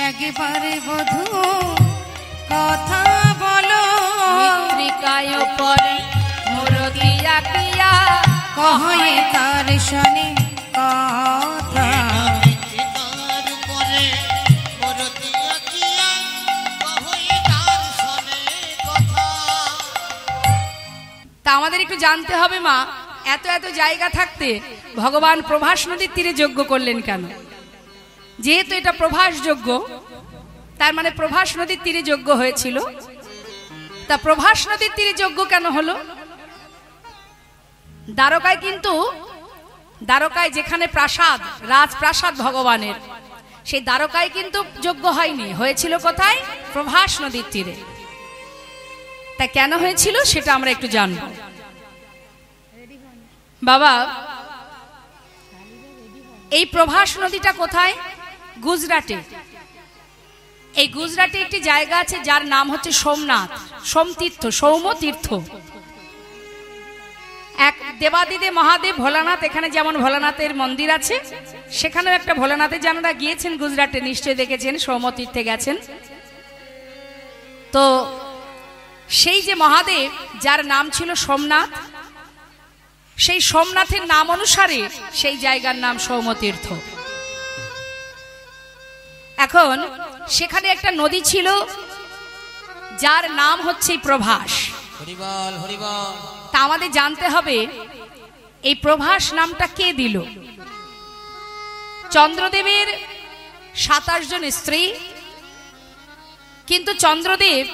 একবারে বধূ কথা বলো, আমাদের একটু জানতে হবে মা, এত এত জায়গা থাকতে ভগবান প্রভাস নদীর তীরে যজ্ঞ করলেন কেন? যেহেতু এটা প্রভাস যজ্ঞ, তার মানে প্রভাস নদীর তীরে যজ্ঞ হয়েছিল। তা প্রভাস নদীর তীরে যজ্ঞ কেন হলো? দ্বারকায় কিন্তু, দ্বারকায় যেখানে প্রাসাদ, রাজপ্রাসাদ ভগবানের, সেই দ্বারকায় কিন্তু যজ্ঞ হয়নি, হয়েছিল কোথায়? প্রভাস নদীর তীরে। তা কেন হয়েছিল সেটা আমরা একটু জানব। বাবা, এই প্রভাস নদীটা কোথায়? গুজরাটে। এই গুজরাটে একটি জায়গা আছে যার নাম হচ্ছে সোমনাথ, সোমতীর্থ, সৌমতীর্থ। এক দেবাদিদেব মহাদেব ভোলানাথ, এখানে যেমন ভোলানাথের মন্দির আছে, সেখানেও একটা ভোলানাথে, যারা গিয়েছেন গুজরাটে নিশ্চয়ই দেখেছেন, সৌমতীর্থে গেছেন। তো সেই যে মহাদেব যার নাম ছিল সোমনাথ, সেই সোমনাথের নাম অনুসারে সেই জায়গার নাম সৌমতীর্থ। এখন সেখানে একটা নদী ছিল যার নাম হচ্ছে প্রভাস। হরিবল হরিবল। তা আমাদের জানতে হবে এই প্রভাস নামটা কে দিল? চন্দ্রদেবের 27 জন স্ত্রী, কিন্তু চন্দ্রদেব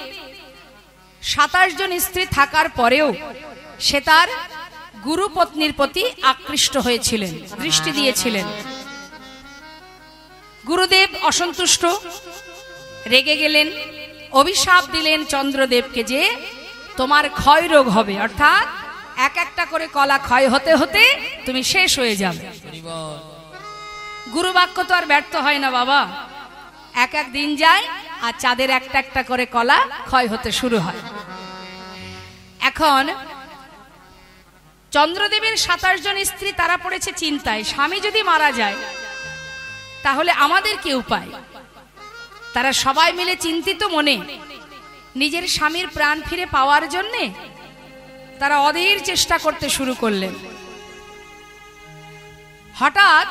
27 জন স্ত্রী থাকার পরেও সে তার গুরু পত্নীর প্রতি আকৃষ্ট হয়েছিলেন, দৃষ্টি দিয়েছিলেন। গুরুদেব অসন্তুষ্ট, রেগে গেলেন, অভিশাপ দিলেন চন্দ্রদেবকে যে তোমার ক্ষয় রোগ হবে, অর্থাৎ এক একটা করে কলা ক্ষয় হতে হতে তুমি শেষ হয়ে যাবে। গুরু বাক্য তো আর ব্যর্থ হয় না বাবা, এক এক দিন যায় আর চাঁদের একটা একটা করে কলা ক্ষয় হতে শুরু হয়। এখন চন্দ্রদেবের 27 জন স্ত্রী, তারা পড়েছে চিন্তায়, স্বামী যদি মারা যায় তাহলে আমাদের কি উপায়? তারা সবাই মিলে চিন্তিত মনে নিজের স্বামীর প্রাণ ফিরে পাওয়ার জন্যে তারা অধীর চেষ্টা করতে শুরু করলেন। হঠাৎ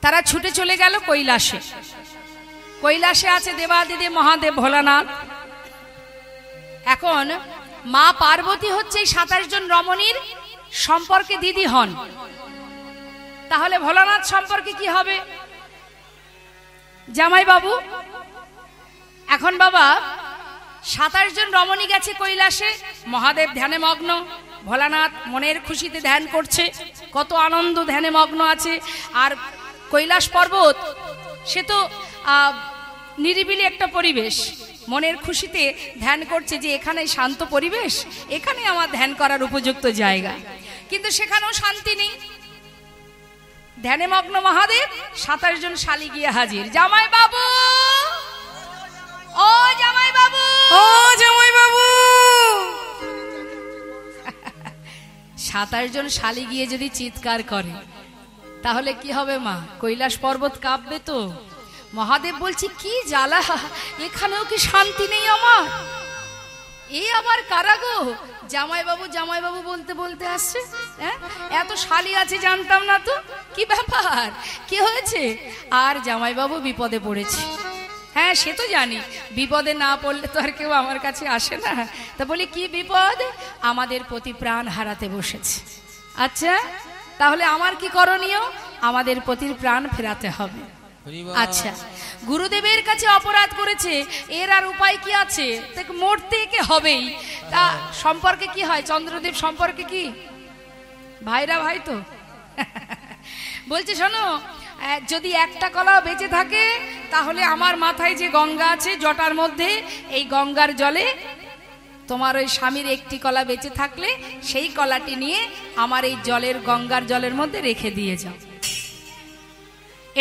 তারা ছুটে চলে গেল কৈলাসে। কৈলাসে আছে দেবাদিদেব মহাদেব ভোলানাথ। এখন মা পার্বতী হচ্ছে 27 জন রমণীর সম্পর্কে দিদি হন, তাহলে ভোলানাথ সম্পর্কে কি হবে? জামাই বাবু। এখন বাবা 27 জন রমণী গেছে কৈলাসে, মহাদেব ধ্যানে মগ্ন, ভোলানাথ মনের খুশিতে ধ্যান করছে, কত আনন্দ ধ্যানে মগ্ন আছে। আর কৈলাস পর্বত সে তো নিরিবিলি একটা পরিবেশ, মনের খুশিতে ধ্যান করছে যে এখানে শান্ত পরিবেশ, এখানে আমার ধ্যান করার উপযুক্ত জায়গা। কিন্তু সেখানেও শান্তি নেই। ধ্যানে মগ্ন মহাদেব, 27 জন শালী গিয়ে হাজির। জামাই বাবু, ও জামাই বাবু, ও জামাই বাবু। 27 জন শালী গিয়ে যদি চিৎকার করে তাহলে কি হবে মা? কৈলাস পর্বত কাঁপবে তো। মহাদেব বলছি কি জ্বালা, এখানেও কি শান্তি নেই আমার? এই আবার কারা গো? জামাই বাবু বলতে বলতে আসছে। এত শালী আছে জানতাম না তো, কি ব্যাপার, কি হয়েছে? আর জামাই বাবু বিপদে পড়েছে। হ্যাঁ সে তো জানি, বিপদে না পড়লে তো আর কেউ আমার কাছে আসে না। তা বলি কি বিপদ? আমাদের প্রতি প্রাণ হারাতে বসেছে। আচ্ছা তাহলে আমার কি করণীয়? আমাদের প্রতি প্রাণ ফেরাতে হবে। আচ্ছা, গুরুদেবের কাছে অপরাধ করেছে, এর আর উপায় কি আছে? মরতে একে হবেই। তা সম্পর্কে কি হয়? চন্দ্রদেব সম্পর্কে কি ভাইরা ভাই তো। বলছে শোনো, যদি একটা কলা বেঁচে থাকে তাহলে আমার মাথায় যে গঙ্গা আছে জটার মধ্যে, এই গঙ্গার জলে তোমার ওই স্বামীর একটি কলা বেঁচে থাকলে সেই কলাটি নিয়ে আমার এই জলের, গঙ্গার জলের মধ্যে রেখে দিয়ে যাও।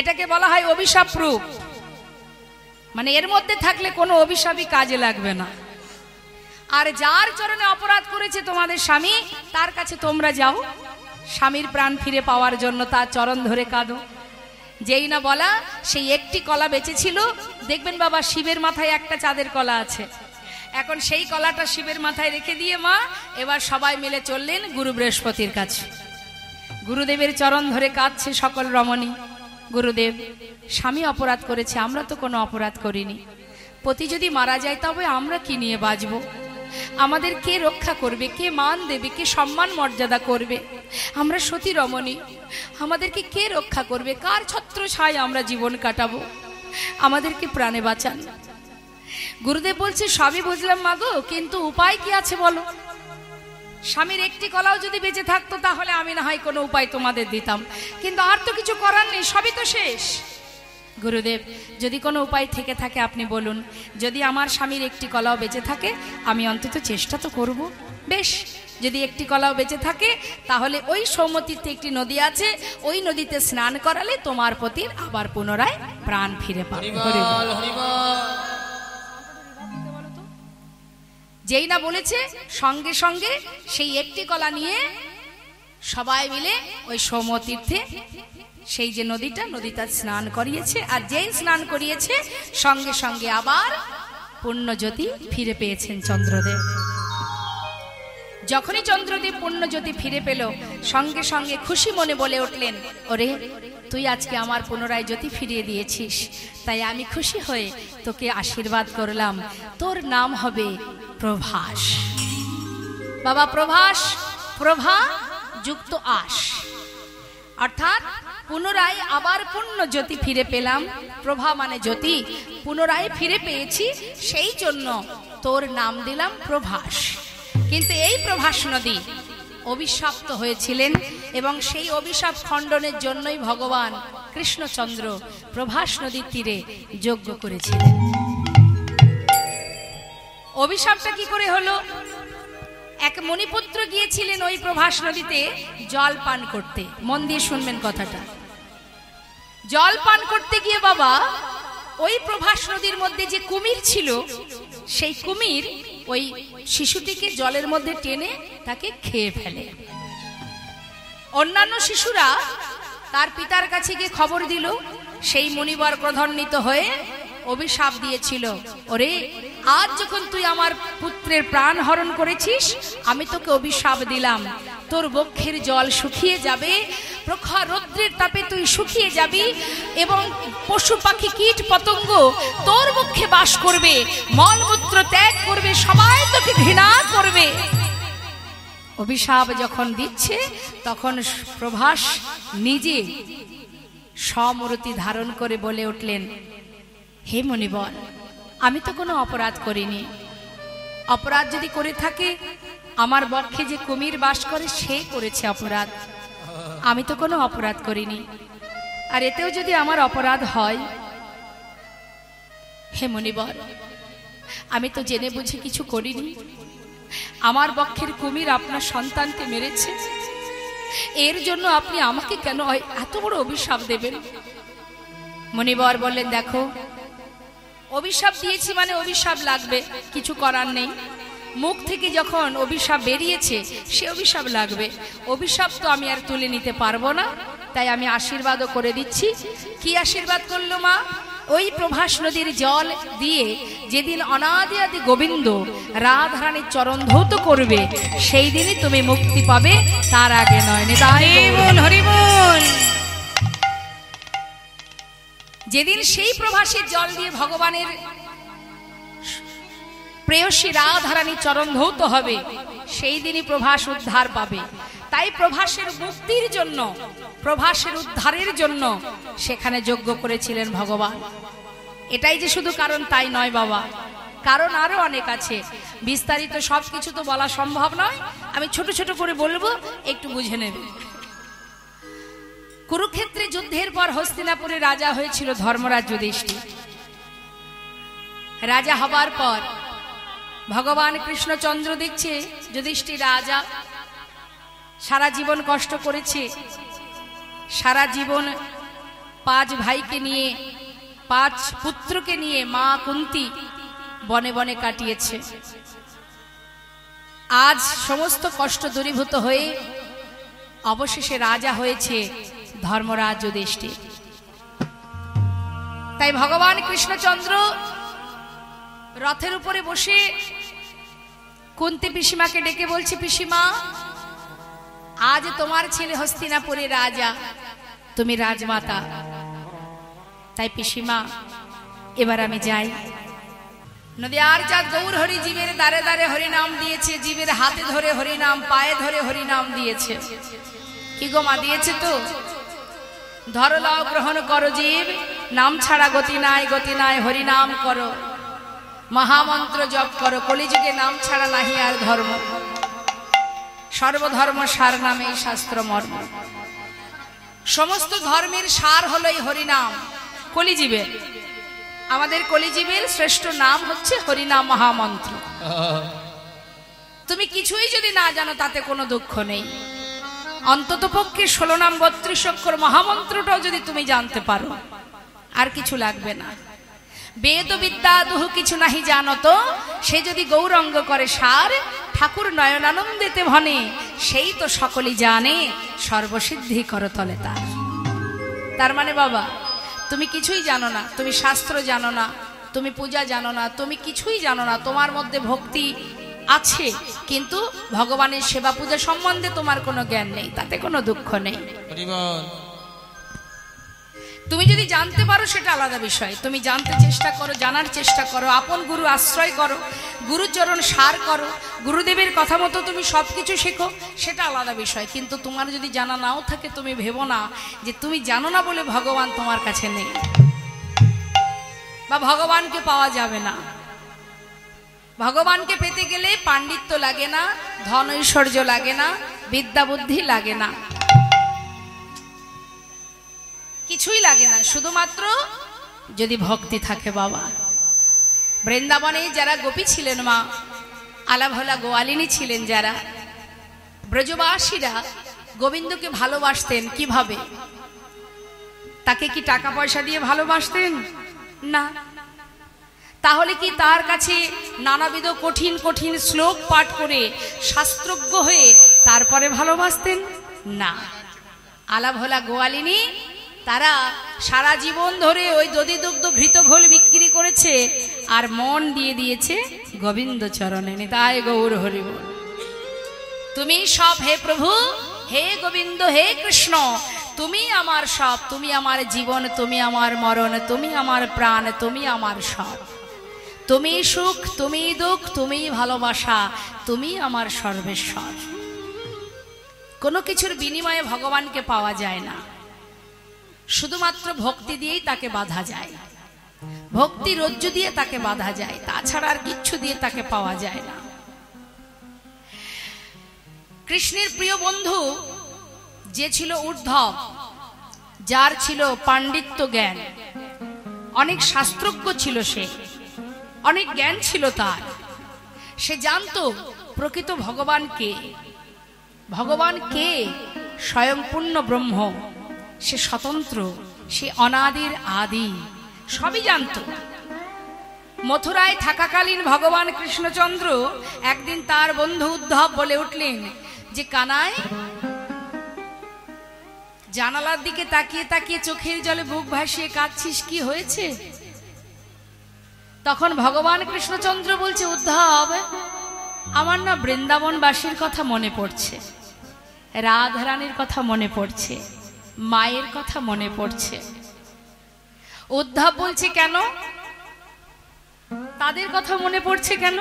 এটাকে বলা হয় অভিশাপ রূপ, মানে এর মধ্যে থাকলে কোনো অভিশাপই কাজে লাগবে না। আর যার চরণে অপরাধ করেছে তোমাদের স্বামী, তার কাছে তোমরা যাও স্বামীর প্রাণ ফিরে পাওয়ার জন্য, তার চরণ ধরে কাঁদো। যেই না বলা, সেই একটি কলা বেঁচে ছিল। দেখবেন বাবা শিবের মাথায় একটা চাঁদের কলা আছে, এখন সেই কলাটা শিবের মাথায় রেখে দিয়ে মা এবার সবাই মিলে চললেন গুরু বৃহস্পতির কাছে। গুরুদেবের চরণ ধরে কাঁদছে সকল রমণী। গুরুদেব, স্বামী অপরাধ করেছে, আমরা তো কোনো অপরাধ করিনি। পতি যদি মারা যায় তবে আমরা কি নিয়ে বাঁচব? আমাদের কে রক্ষা করবে, কে মান দেবে, কে সম্মান মর্যাদা করবে? আমরা সতী রমণী, আমাদেরকে কে রক্ষা করবে? কার ছত্র ছায় আমরা জীবন কাটাবো? আমাদেরকে প্রাণে বাঁচান। গুরুদেব বলছে সবই বুঝলাম মাগো, কিন্তু উপায় কি আছে বলো? স্বামীর একটি কলাও যদি বেঁচে থাকতো তাহলে আমি না হয় কোনো উপায় তোমাদের দিতাম, কিন্তু আর তো কিছু করার নেই, সবই তো শেষ। গুরুদেব, যদি কোনো উপায় থেকে থাকে আপনি বলুন। যদি আমার স্বামীর একটি কলাও বেঁচে থাকে আমি অন্তত চেষ্টা তো করব। বেশ, যদি একটি কলাও বেঁচে থাকে তাহলে ওই সৌমতীর্থে একটি নদী আছে, ওই নদীতে স্নান করালে তোমার পতির আবার পুনরায় প্রাণ ফিরে পাবে। যেই না বলেছে সঙ্গে সঙ্গে সেই একটি কলা নিয়ে সবাই মিলে ওই সৌমতীর্থে সেই যে নদীটা স্নান করিয়েছে। আর যেই স্নান করিয়েছে সঙ্গে সঙ্গে আবার পুণ্যজ্যোতি ফিরে পেয়েছেন চন্দ্রদেব। যখনই চন্দ্রদেব পুণ্যজ্যোতি ফিরে পেল সঙ্গে সঙ্গে খুশি মনে বলে উঠলেন, ওরে তুই আজকে আমার পুনরায় জ্যোতি ফিরিয়ে দিয়েছিস, তাই আমি খুশি হয়ে তোকে আশীর্বাদ করলাম, তোর নাম হবে প্রভাস। বাবা প্রভাস, প্রভা যুক্ত আস, অর্থাৎ পুনরায় আবার পূর্ণ জ্যোতি ফিরে পেলাম। প্রভা মানে জ্যোতি, পুনরায় ফিরে পেয়েছি, সেই জন্য তোর নাম দিলাম প্রভাস। কিন্তু এই প্রভাস নদী অভিশপ্ত হয়েছিলেন এবং সেই অভিশাপ খণ্ডনের জন্যই ভগবান কৃষ্ণচন্দ্র প্রভাস নদীর তীরে যজ্ঞ করেছিলেন। অভিশাপটা কি করে হলো? এক মণিপুত্র গিয়েছিলেন ওই প্রভাস নদীতে জল পান করতে। মন দিয়ে শুনবেন কথাটা। জল পান করতে গিয়ে বাবা ওই প্রভাস নদীর মধ্যে যে কুমির ছিল, সেই কুমির ওই শিশুটিকে জলের মধ্যে টেনে তাকে খেয়ে ফেলে। অন্যান্য শিশুরা তার পিতার কাছে গিয়ে খবর দিল। সেই মুনিবর ক্রোধান্বিত হয়ে অভিশাপ দিয়েছিল, ওরে আজ যখন তুই আমার পুত্রের প্রাণ হরণ করেছিস, আমি তোকে অভিশাপ দিলাম, তোর বক্ষের জল শুকিয়ে যাবে, প্রখর রৌদ্রের তাপে তুই শুকিয়ে যাবি এবং পশু পাখি কীট পতঙ্গ তোর বক্ষে বাস করবে, মলমূত্র ত্যাগ করবে, সবাই তোকে ঘৃণা করবে। অভিশাপ যখন দিচ্ছে তখন প্রভাস নিজে সমূরতি ধারণ করে বলে উঠলেন, হে মুনিবর, আমি তো কোনো অপরাধ করিনি। অপরাধ যদি করে থাকে আমার বক্ষে যে কুমির বাস করে সে করেছে অপরাধ, আমি তো কোনো অপরাধ করিনি। আর এতেও যদি আমার অপরাধ হয়, হে মুনিবর, আমি তো জেনে বুঝে কিছু করিনি। আমার বক্ষের কুমির আপনার সন্তানকে মেরেছে, এর জন্য আপনি আমাকে কেন এত বড় অভিশাপ দেবেন? মুনিবর বললেন, দেখো অভিশাপ দিয়েছি মানে অভিশাপ লাগবে, কিছু করার নেই। মুখ থেকে যখন অভিশাপ বেরিয়েছে সে অভিশাপ লাগবে। অভিশাপ তো আমি আর তুলে নিতে পারবো না, তাই আমি আশীর্বাদও করে দিচ্ছি। কি আশীর্বাদ করলো মা? ওই প্রভাস নদীর জল দিয়ে যেদিন অনাদি আদি গোবিন্দ রাধারানীর চরণ ধৌত করবে সেই দিনই তুমি মুক্তি পাবে, তার আগে নয়। হরিবল। যেদিন সেই প্রভাসের জল দিয়ে ভগবানের প্রেয়সী রাধারানীর চরণ ধৌত হবে সেই দিনই প্রভাস উদ্ধার পাবে। তাই প্রভাসের মুক্তির জন্য, প্রভাসের উদ্ধারের জন্য সেখানে যজ্ঞ করেছিলেন ভগবান। এটাই যে শুধু কারণ তাই নয় বাবা, কারণ আরো অনেক আছে। বিস্তারিত সবকিছু তো বলা সম্ভব নয়, আমি ছোট ছোট করে বলবো, একটু বুঝে নেবে। কুরুক্ষেত্রে যুদ্ধের পর হস্তিনাপুরে রাজা হয়েছিল ধর্মরাজ যুধিষ্ঠির। রাজা হবার পর ভগবান কৃষ্ণচন্দ্র দেখছে যুধিষ্ঠির রাজা সারা জীবন কষ্ট করেছে, সারা জীবন 5 ভাইকে নিয়ে, 5 পুত্রকে নিয়ে মা কুন্তি বনে বনে কাটিয়েছে। আজ সমস্ত কষ্ট দূরীভূত হয়ে অবশেষে রাজা হয়েছে ধর্মরাজ যুধিষ্ঠির। তাই ভগবান কৃষ্ণচন্দ্র রথের উপরে বসে কুন্তি পিসিমাকে ডেকে বলছে, পিসিমা আজ তোমার ছেলে হস্তিনাপুরের রাজা, তুমি রাজমাতা। তাই পিসিমা এবার আমি যাই। নদিয়ার চাঁদ গৌর হরি জীবের দ্বারে দ্বারে হরিনাম দিয়েছে, জীবের হাতে ধরে হরিনাম, পায়ে ধরে হরিনাম দিয়েছে। কি গো মা, দিয়েছে তো? ধরো লও গ্রহণ করো জীব, নাম ছাড়া গতি নাই, গতি নাই, হরিনাম করো, মহামন্ত্র জপ করো, কলিযুগে নাম ছাড়া নাহি আর ধর্ম, সর্বধর্ম সার নামে শাস্ত্র মর্ম। সমস্ত ধর্মের সার হলো এই হরিনাম। কলিজীবের, আমাদের কলিজীবের শ্রেষ্ঠ নাম হচ্ছে হরিনাম মহামন্ত্র। তুমি কিছুই যদি না জানো তাতে কোনো দুঃখ নেই, অন্তত পক্ষে 16 নাম 32 অক্ষর মহামন্ত্রটাও যদি তুমি জানতে পারো, আর কিছু লাগবে না। বেদ বিদ্যা দুহু কিছু নাহি জানত, সে যদি গৌরঙ্গ করে সার, ঠাকুর নয়নানন্দেতে ভনে, সেই তো সকলেই জানে, সর্বসিদ্ধি করতলে তার। তার মানে বাবা, তুমি কিছুই জানো না, তুমি শাস্ত্র জানো না, তুমি পূজা জানো না, তুমি কিছুই জানো না, তোমার মধ্যে ভক্তি আছে কিন্তু ভগবানের সেবা পূজা সম্বন্ধে তোমার কোনো জ্ঞান নেই, তাতে কোনো দুঃখ নেই। তুমি যদি জানতে পারো সেটা আলাদা বিষয়, তুমি জানতে চেষ্টা করো, জানার চেষ্টা করো, আপন গুরু আশ্রয় করো, গুরুচরণ সার করো, গুরুদেবের কথা মতো তুমি সবকিছু শেখো, সেটা আলাদা বিষয়। কিন্তু তোমার যদি জানা নাও থাকে, তুমি ভেবো না যে তুমি জানো না বলে ভগবান তোমার কাছে নেই বা ভগবানকে পাওয়া যাবে না। ভগবানকে পেতে গেলে পাণ্ডিত্য লাগে না, ধন ঐশ্বর্য লাগে না, বিদ্যা বুদ্ধি লাগে না, কিছুই লাগে না, শুধুমাত্র যদি ভক্তি থাকে বাবা। বৃন্দাবনে যারা গোপী ছিলেন, মা আলাভোলা গোয়ালিনী ছিলেন, যারা ব্রজবাসীরা গোবিন্দকে ভালোবাসতেন কিভাবে? তাকে কি টাকা পয়সা দিয়ে ভালোবাসতেন? না। তাহলে কি তার কাছে নানাবিধ কঠিন কঠিন শ্লোক পাঠ করে শাস্ত্রজ্ঞ হয়ে তারপরে ভালোবাসতেন? না। আলাভোলা গোয়ালিনী তারা সারা জীবন ধরে ওই দধি দুগ্ধ ঘৃত ঘোল বিক্রি করেছে আর মন দিয়ে দিয়েছে গোবিন্দ চরণে। নিতাই গৌর হরি বল। তুমি সব হে প্রভু, হে গোবিন্দ, হে কৃষ্ণ, তুমি আমার সব, তুমি আমার জীবন, তুমি আমার মরণ, তুমি আমার প্রাণ, তুমি আমার সব, তুমি সুখ, তুমি দুঃখ, তুমি ভালোবাসা, তুমি আমার সর্বেশ্বর। কোনো কিছুর বিনিময়ে ভগবানকে পাওয়া যায় না, শুধুমাত্র ভক্তি দিয়েই তাকে বাঁধা যায়, ভক্তি রজ্জু দিয়ে তাকে বাঁধা যায়, তাছাড়া আর কিচ্ছু দিয়ে তাকে পাওয়া যায় না। কৃষ্ণের প্রিয় বন্ধু যে ছিল উদ্ধব, যার ছিল পাণ্ডিত্য জ্ঞান, অনেক শাস্ত্রজ্ঞ ছিল, সে অনেক জ্ঞান ছিল তার, সে জানতো প্রকৃত ভগবান কে, ভগবান কে, স্বয়ং পূর্ণ ব্রহ্ম, সে স্বতন্ত্র, সে অনাদির আদি, সবই জানত। মথুরায় থাকাকালীন ভগবান কৃষ্ণচন্দ্র একদিন তার বন্ধু উদ্ধব বলে উঠলেন যে, কানাই, জানালার দিকে তাকিয়ে তাকিয়ে চোখের জলে বুক ভাসিয়ে কাঁদছিস, কি হয়েছে? তখন ভগবান কৃষ্ণচন্দ্র বলছে, উদ্ধব, আমার না বৃন্দাবনবাসীর কথা মনে পড়ছে, রাধারানীর কথা মনে পড়ছে, মায়ের কথা মনে পড়ছে। উদ্ধব বলছে, কেন? তাদের কথা মনে পড়ছে কেন?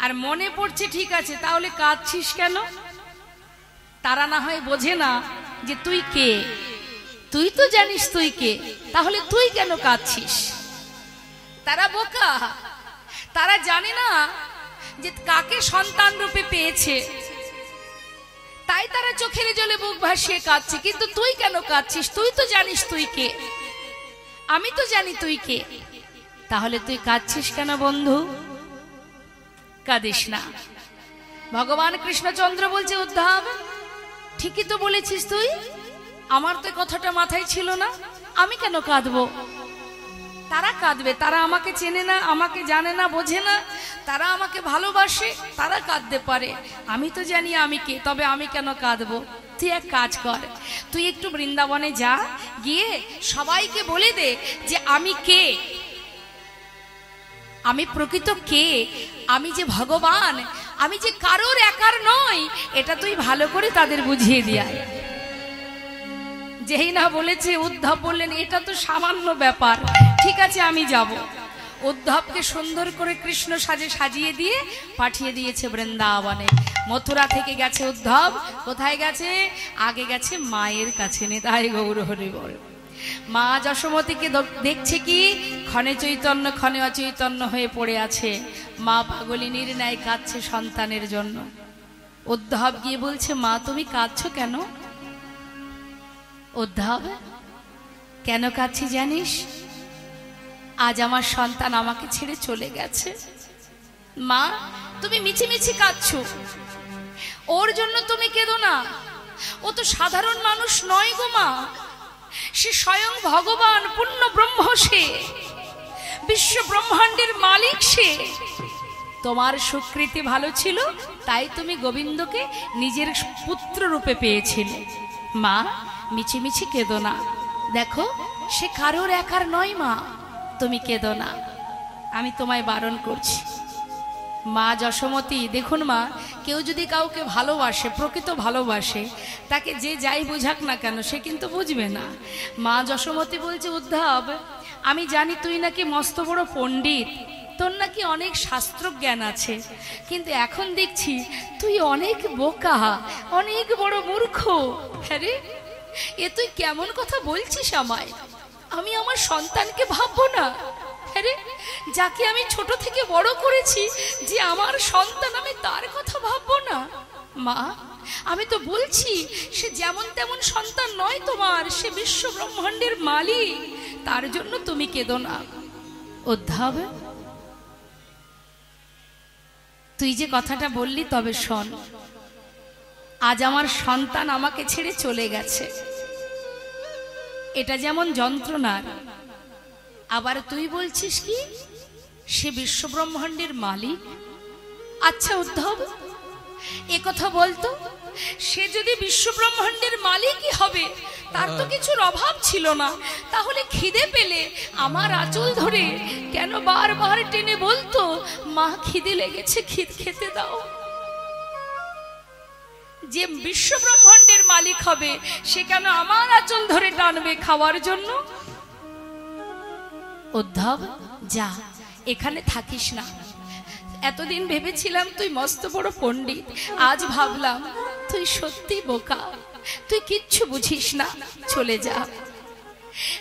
আর মনে পড়ছে ঠিক আছে, তাহলে কাঁদছিস কেন? তারা না হয় বোঝে না যে তুই কে, তুই তো জানিস তুই কে, তাহলে তুই কেন কাঁদছিস? তারা বোকা, তারা জানে না যে কাকে সন্তান রূপে পেয়েছে, তাই তারা চোখের জলে বুক ভাসিয়ে কাঁদছে। কিন্তু তুই কেন কাঁদছিস? তুই তো জানিস তুই কে, আমি তো জানি তুই কে, তাহলে তুই কাঁদছিস কেন বন্ধু? কাঁদিস না। ভগবান কৃষ্ণচন্দ্র বলছে, উদ্ধব, ঠিকই তো বলেছিস তুই, আমার তো কথাটা মাথায় ছিল না, আমি কেন কাঁদবো? তারা কাঁদবে, তারা আমাকে চেনে না, আমাকে জানে না, বোঝে না, তারা আমাকে ভালোবাসে, তারা কাঁদতে পারে, আমি তো জানি আমি কে, তবে আমি কেন কাঁদবো? তুই এক কাজ কর, তুই একটু বৃন্দাবনে যা, গিয়ে সবাইকে বলে দে যে আমি কে, আমি প্রকৃত কে, আমি যে ভগবান, আমি যে কারোর একার নই, এটা তুই ভালো করে তাদের বুঝিয়ে দিয়া। যেই না বলেছে, উদ্ধব বললেন, এটা তো সামান্য ব্যাপার, ঠিক আছে আমি যাব। উদ্ধবকে সুন্দর করে কৃষ্ণ সাজে সাজিয়ে দিয়ে পাঠিয়ে দিয়েছে বৃন্দাবনে। মথুরা থেকে গেছে উদ্ধব, কোথায় গেছে? আগে গেছে মায়ের কাছে। নিতাই গৌর হরি বল। মা যশোমতীকে দেখছে কি ক্ষণে চৈতন্য ক্ষণে অচৈতন্য হয়ে পড়ে আছে। মা পাগলিনীর ন্যায় কাঁদছে সন্তানের জন্য। উদ্ধব গিয়ে বলছে, মা তুমি কাঁদছো কেন? উদ্ধব, কেন কাঁদছি জানিস? আজ আমার সন্তান আমাকে ছেড়ে চলে গেছে। মা তুমি মিছিমিছি কাঁদছো, ওর জন্য তুমি কেঁদো না। ও তো সাধারণ মানুষ নয় গো মা, সে স্বয়ং ভগবান পূর্ণ ব্রহ্ম, সে বিশ্ব ব্রহ্মাণ্ডের মালিক। সে তোমার সুকৃতি ভালো ছিল, তাই তুমি গোবিন্দকে নিজের পুত্র রূপে পেয়েছিলে। মা মিছিমিছি কেঁদো না, দেখো সে কারোর একার নয়। মা তুমি কেঁদো না, আমি তোমায় বারণ করছি। মা যশোমতী, দেখুন মা, কেউ যদি কাউকে ভালোবাসে, প্রকৃত ভালোবাসে, তাকে যে যাই বোঝাক না কেন সে কিন্তু বুঝবে না। মা যশোমতী বলছে, উদ্ধব আমি জানি তুই নাকি মস্ত বড় পণ্ডিত, তোর নাকি অনেক শাস্ত্র জ্ঞান আছে, কিন্তু এখন দেখছি তুই অনেক বোকা, অনেক বড় মূর্খ। হ্যাঁ রে, এ তুই কেমন কথা বলছিস আমায়? আমি আমার সন্তানকে ভাববো না? হ্যাঁ রে, যাকে আমি ছোট থেকে বড় করেছি, যে আমার সন্তান, আমি তার কথা ভাববো না? মা আমি তো বলছি সে যেমন তেমন সন্তান নয় তোমার, সে বিশ্ব ব্রহ্মাণ্ডের মালিক, তার জন্য তুমি কেঁদো না। উদ্ধব তুই যে কথাটা বললি, তবে শোন, আজ আমার সন্তান আমাকে ছেড়ে চলে গেছে, এটা যেমন যন্ত্রণার, আবার তুই বলছিস কি সে বিশ্ব ব্রহ্মাণ্ডের মালিক। আচ্ছা উদ্ধব এ কথা বলতো, সে যদি বিশ্ব ব্রহ্মাণ্ডের মালিকই হবে, তার তো কিছুর অভাব ছিল না, তাহলে খিদে পেলে আমার আঁচল ধরে কেন বারবার টেনে বলতো, মা খিদে লেগেছে, খেতে দাও? যে বিশ্ব ব্রহ্মাণ্ডের মালিক হবে, সে কেন আমার আঁচল ধরে টানবে খাওয়ার জন্য? উদ্ধব যা, এখানে থাকিস না। এতদিন ভেবেছিলাম তুই মস্ত বড় পণ্ডিত, আজ ভাবলাম তুই সত্যি বোকা, তুই কিচ্ছু বুঝিস না, চলে যা।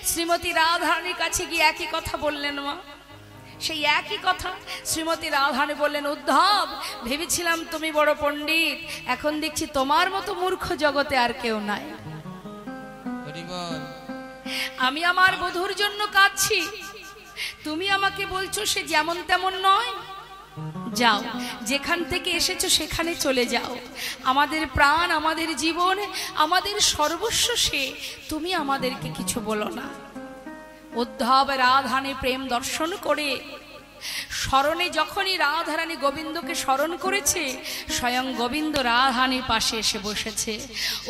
শ্রীমতী রাধারানীর কাছে গিয়ে একই কথা বললেন মা, সেই একই কথা শ্রীমতী রাধারানী বললেন, উদ্ধব ভেবেছিলাম তুমি বড় পণ্ডিত, এখন দেখছি তোমার মতো মূর্খ জগতে আর কেউ নাই। আমি আমার বধূর জন্য কাঁদছি, তুমি আমাকে বলছো সে যেমন তেমন নয়। যাও, যেখান থেকে এসেছো সেখানে চলে যাও। আমাদের প্রাণ, আমাদের জীবন, আমাদের সর্বস্ব সে, তুমি আমাদেরকে কিছু বলো না। উদ্ধব রাধারানী প্রেম দর্শন করে স্মরণে যখনই রাধারানী গোবিন্দকে স্মরণ করেছে, স্বয়ং গোবিন্দ রাধারানীর পাশে এসে বসেছে।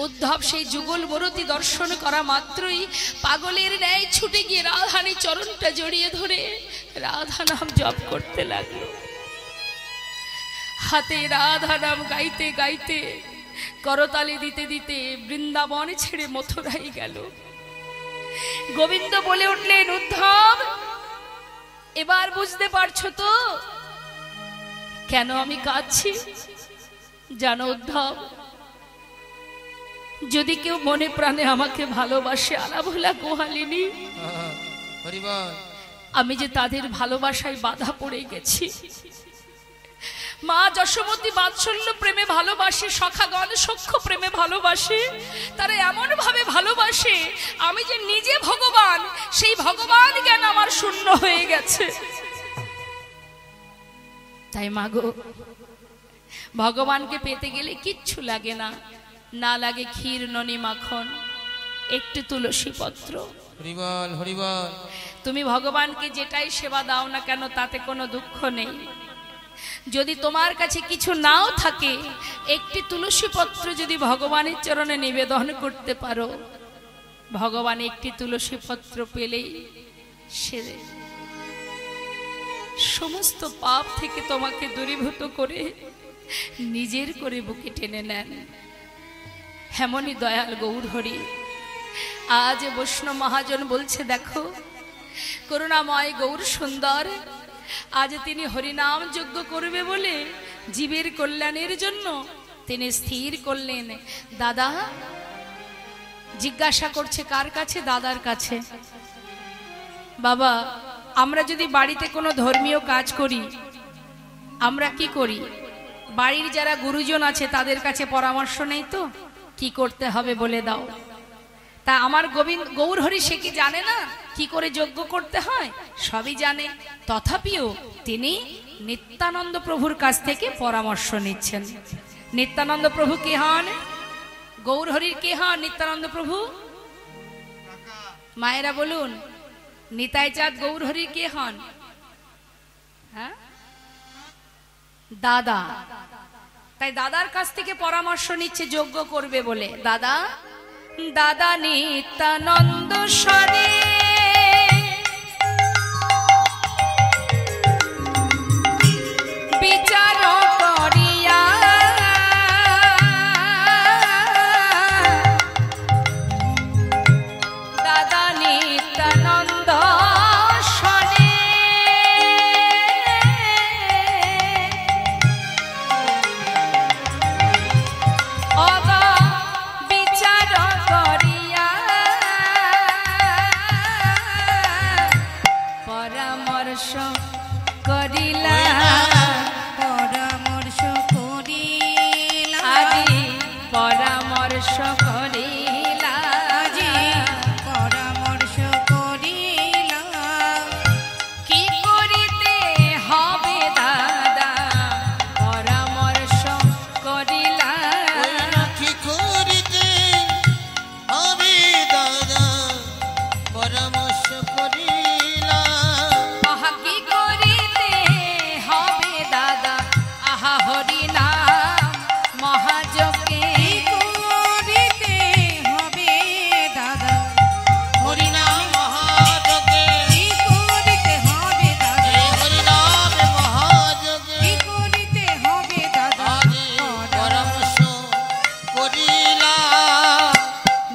উদ্ধব সেই যুগল মূরতি দর্শন করা মাত্রই পাগলের ন্যায় ছুটে গিয়ে রাধারানীর চরণটা জড়িয়ে ধরে রাধা নাম জপ করতে লাগলো। হাতে রাধা নাম গাইতে গাইতে, করতালি দিতে দিতে বৃন্দাবন ছেড়ে মথুরায় গেল। গোবিন্দ বলে উঠলেন, উদ্ধব এবার বুঝতে পারছো তো কেন আমি কাঁদছি? জানো উদ্ধব, যদি কেউ মনে প্রাণে আমাকে ভালোবাসে, আলাভোলা গোহালিনী, আমি যে তাদের ভালোবাসায় বাধা পড়ে গেছি। মা যশোমতী বাৎসল্য প্রেমে ভালোবাসে, সখাগণ সখ্য প্রেমে ভালোবাসে, তারা এমন ভাবে ভালোবাসে আমি যে নিজে ভগবান, সেই ভগবান জ্ঞান আমার শূন্য হয়ে গেছে। তাই মাগো, ভগবানকে পেতে গেলে কিচ্ছু লাগে না, না লাগে ক্ষীর ননি মাখন, একটু তুলসী পত্র। হরিবল হরিবল। তুমি ভগবানকে যেটাই সেবা দাও না কেন তাতে কোনো দুঃখ নেই। যদি তোমার কাছে কিছু নাও থাকে, একটি তুলসী পত্র যদি ভগবানের চরণে নিবেদন করতে পারো, ভগবান একটি তুলসী পত্র পেলেই সে সমস্ত পাপ থেকে তোমাকে দূরীভূত করে নিজের করে বুকে টেনে নেন। হেমনি দয়াল গৌর হরি। আজ বৈষ্ণব মহাজন বলছে, দেখো করুণাময় গৌর সুন্দর আজ তিনি হরিনাম যজ্ঞ করবে বলে জীবের কল্যাণের জন্য তিনি স্থির করলেন। দাদা জিজ্ঞাসা করছে কার কাছে? দাদার কাছে। বাবা, আমরা যদি বাড়িতে কোনো ধর্মীয় কাজ করি, আমরা কি করি? বাড়ির যারা গুরুজন আছে তাদের কাছে পরামর্শ নেই তো কি করতে হবে বলে দাও। তা আমার গৌরহরি সে কি জানে না কি করে যজ্ঞ করতে হয়? সবই জানে। তথাপিও তিনি নিত্যানন্দ প্রভুর কাছ থেকে পরামর্শ নিচ্ছেন। নিত্যানন্দ প্রভু কে হন? গৌরহরির কে হন নিত্যানন্দ প্রভু? মায়েরা বলুন, নিতাই চাঁদ গৌরহরির কে হন? হ্যাঁ, দাদা। তাই দাদার কাছ থেকে পরামর্শ নিচ্ছে যজ্ঞ করবে বলে। দাদা, দাদা নিত্যানন্দ স্বরে বিচার করিয়া দাদা নিত্যানন্দ স্বরে পরামর্শ করিলা আজি পরামর্শ করিলা কি করিতে হবে দাদা পরামর্শ করিলা কি করিতে হবে দাদা পরামর্শ করিলা আহা কি করিতে হবে দাদা আহা হরি নাম মহাযজ্ঞে হরিনাম মহাযজ্ঞে হরিনাম মহাযজ্ঞে আজি পরামর্শ করিলা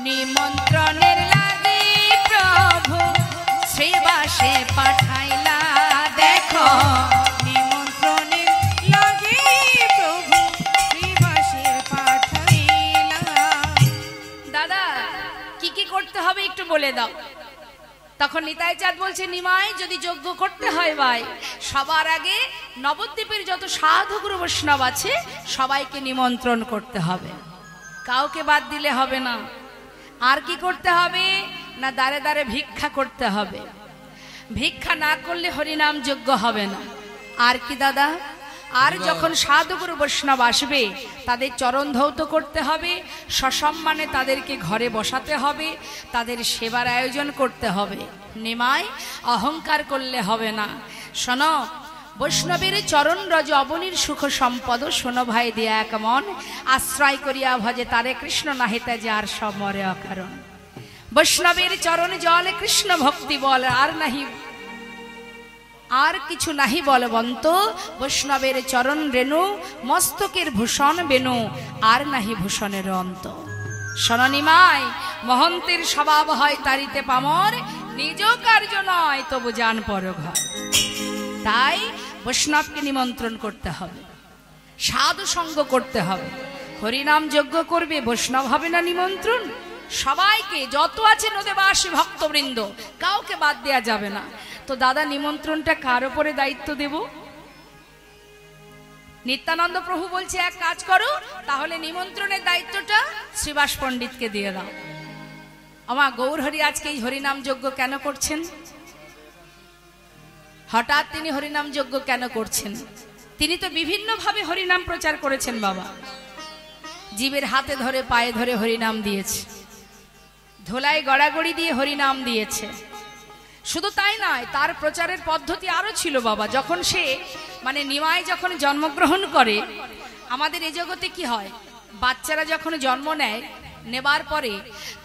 নিমন্ত্রণের লাগি প্রভু শ্রীবাসে পাঠাইলা। দেখো দাদা কি কি করতে হবে একটু বলে দাও। তখন নিতাই চাঁদ বলছে, নিমাই যদি যজ্ঞ করতে হয় ভাই, সবার আগে নবদ্বীপের যত সাধু গুরু বৈষ্ণব আছে সবাইকে নিমন্ত্রণ করতে হবে, কাউকে বাদ দিলে হবে না। আর কি করতে হবে না, দাঁড়ে দাঁড়ে ভিক্ষা করতে হবে। ভিক্ষা না করলে হরিনাম যজ্ঞ হবে না। আর কি দাদা? আর যখন সাধুগুরু বৈষ্ণব আসবে তাদের চরণ ধৌত করতে হবে, সসম্মানে তাদেরকে ঘরে বসাতে হবে, তাদের সেবার আয়োজন করতে হবে। নিমাই অহংকার করলে হবে না। শোনো, বৈষ্ণবের চরণ রজ অবনীর সুখ সম্পদ, শোনো ভাই দিয়া এক মন, আশ্রয় করিয়া ভজে তারে কৃষ্ণ নাহিতে যে আর সব মরে অকারণ। বৈষ্ণবের চরণ জল কৃষ্ণ ভক্তি বল, আর নাহি আর কিছু নাহি বলবন্ত। বৈষ্ণবের চরণ রেণু মস্তকের ভূষণ বেনু, আর নাহি ভূষণের অন্ত। শোনিমাই মহন্তের স্বভাব হয় তারিতে পামর, নিজ কার্য নয় তবু যান পর ঘর। তাই বৈষ্ণবকে নিমন্ত্রণ করতে হবে, সাধু সঙ্গ করতে হবে। হরিনাম যজ্ঞ করবে, বৈষ্ণব হবে না নিমন্ত্রণ? সবাইকে, যত আছে নদেবাসী ভক্তবৃন্দ, কাউকে বাদ দেওয়া যাবে না। তো দাদা নিমন্ত্রণটা কার উপরে দায়িত্ব দেব? নিত্যানন্দ প্রভু বলছে এক কাজ করো, তাহলে নিমন্ত্রণের দায়িত্বটা শ্রীবাস পণ্ডিতকে দিয়ে দাও। আমার গৌরহরি আজকে এই হরিনাম যজ্ঞ কেন করছেন? হঠাৎ তিনি হরিনাম যজ্ঞ কেন করছেন? তিনি তো বিভিন্ন ভাবে হরিনাম প্রচার করেছেন বাবা। জীবের হাতে ধরে পায়ে ধরে হরিনাম দিয়েছে, ধোলায় গড়াগড়ি দিয়ে হরিনাম দিয়েছে। শুধু তাই নয়, তার প্রচারের পদ্ধতি আরো ছিল বাবা। যখন সে নিমাই যখন জন্মগ্রহণ করে, আমাদের এই জগতে কি হয়, বাচ্চারা যখন জন্ম নেয়, নেবার পরে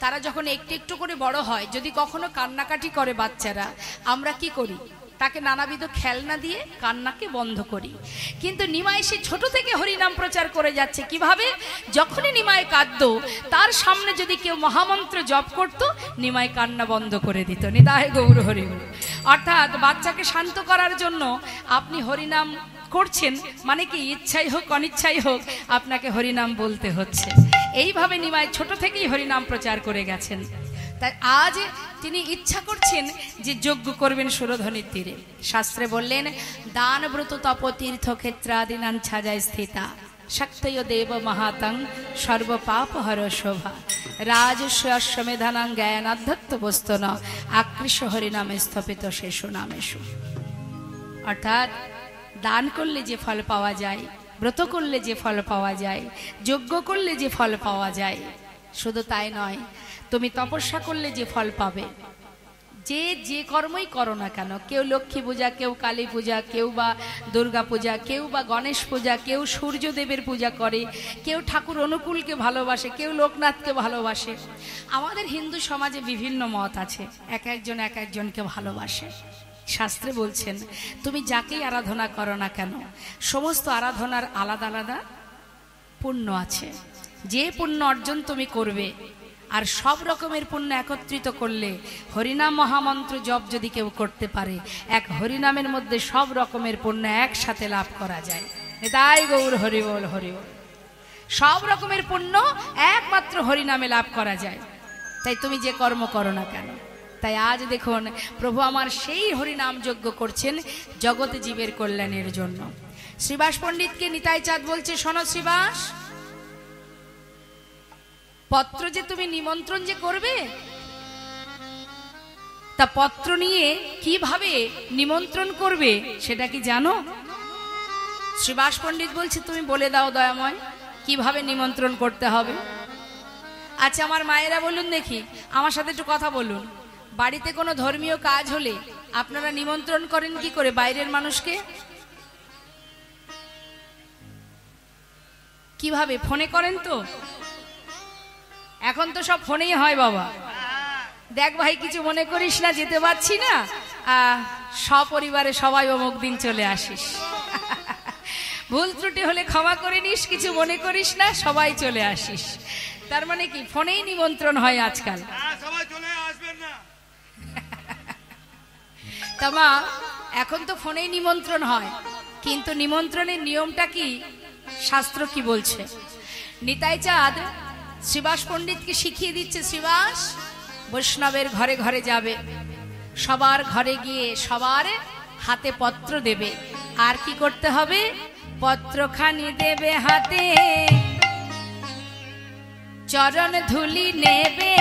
তারা যখন একটু একটু করে বড় হয়, যদি কখনো কান্নাকাটি করে বাচ্চারা, আমরা কি করি, তাকে নানাবিধ খেলনা দিয়ে কান্নাকে বন্ধ করি। কিন্তু নিমাই সে ছোট থেকে হরিনাম প্রচার করে যাচ্ছে। কিভাবে? যখনই নিমাই কাঁদত, তার সামনে যদি কেউ মহামন্ত্র জপ করত, নিমাই কান্না বন্ধ করে দিত। নিতাই গৌর হরি। অর্থাৎ বাচ্চাকে শান্ত করার জন্য আপনি হরিনাম করছেন, মানে কি ইচ্ছাই হোক অনিচ্ছাই হোক আপনাকে হরিনাম বলতে হচ্ছে। এইভাবে নিমাই ছোট থেকেই হরিনাম প্রচার করে গেছেন। তাই আজ তিনি ইচ্ছা করছেন যে যজ্ঞ করবেন সুরধনির তীরে। শাস্ত্রে বললেন, দান ব্রত তপ তীর্থ ক্ষেত্রাদিনাং ছাজায় স্থিতা শক্তয় দেব মহাতং সর্বপাপ হর শোভা রাজস্ব অশ্বমেধানাং জ্ঞানাধ্যত্ত বস্তন আকৃষ হরিনামে স্থপিত শেষ নামেশু। অর্থাৎ দান করলে যে ফল পাওয়া যায়, ব্রত করলে যে ফল পাওয়া যায়, যজ্ঞ করলে যে ফল পাওয়া যায়, শুধু তাই নয়, তুমি তপস্যা করলে যে ফল পাবে, যে কর্মই করো না কেন, কেউ লক্ষ্মী পূজা, কেউ কালী পূজা, কেউ বা দুর্গা পূজা, কেউ বা গণেশ পূজা, কেউ সূর্যদেবের পূজা করে, কেউ ঠাকুর অনুকূলকে ভালোবাসে, কেউ লোকনাথকে ভালোবাসে। আমাদের হিন্দু সমাজে বিভিন্ন মত আছে, এক একজনকে ভালোবাসে। শাস্ত্রে বলছেন, তুমি যাকেই আরাধনা করো না কেন, সমস্ত আরাধনার আলাদা আলাদা পুণ্য আছে। যে পুণ্য অর্জন তুমি করবে, আর সব রকমের পুণ্য একত্রিত করলে, হরিনাম মহামন্ত্র জপ যদি কেউ করতে পারে, এক হরিনামের মধ্যে সব রকমের পুণ্য একসাথে লাভ করা যায়। তাই গৌর হরিবল হরিবল, সব রকমের পুণ্য একমাত্র হরিনামে লাভ করা যায়। তাই তুমি যে কর্ম করো না কেন। তাই আজ দেখুন, প্রভু আমার সেই হরিনাম যজ্ঞ করছেন জগৎ জীবের কল্যাণের জন্য। শ্রীবাস পণ্ডিতকে নিতাই চাঁদ বলছে, শোনো শ্রীবাস, পত্র যে তুমি নিমন্ত্রণ যে করবে, তা পত্র নিয়ে কিভাবে নিমন্ত্রণ করবে সেটা কি জানো? শ্রীবাস পণ্ডিত বলছে, তুমি বলে দাও দয়াময়, কিভাবে নিমন্ত্রণ করতে হবে। আচ্ছা আমার মায়েরা বলুন দেখি, আমার সাথে একটু কথা বলুন, বাড়িতে কোনো ধর্মীয় কাজ হলে আপনারা নিমন্ত্রণ করেন কি করে বাইরের মানুষকে? কিভাবে? ফোনে করেন তো? এখন তো সব ফোনেই হয় বাবা। দেখ ভাই, কিছু মনে করিস না, যেতে পারছি না, সপরিবারে সবাই অমুক দিন চলে আসিস। ভুল ত্রুটি হলে ক্ষমা করে নিস, কিছু মনে করিস না, সবাই চলে আসিস। তার মানে কি ফোনেই নিমন্ত্রণ হয় আজকাল। তা মা, এখন তো ফোনেই নিমন্ত্রণ হয়, কিন্তু নিমন্ত্রণের নিয়মটা কি, শাস্ত্র কি বলছে? নিতাই চাঁদ শ্রীবাস পণ্ডিতকে শিখিয়ে দিচ্ছে, শ্রীবাস বৈষ্ণবের ঘরে ঘরে যাবে, সবার ঘরে গিয়ে সবার হাতে পত্র দেবে। আর কি করতে হবে? পত্রখানি দেবে হাতে, চরণ ধুলি নেবে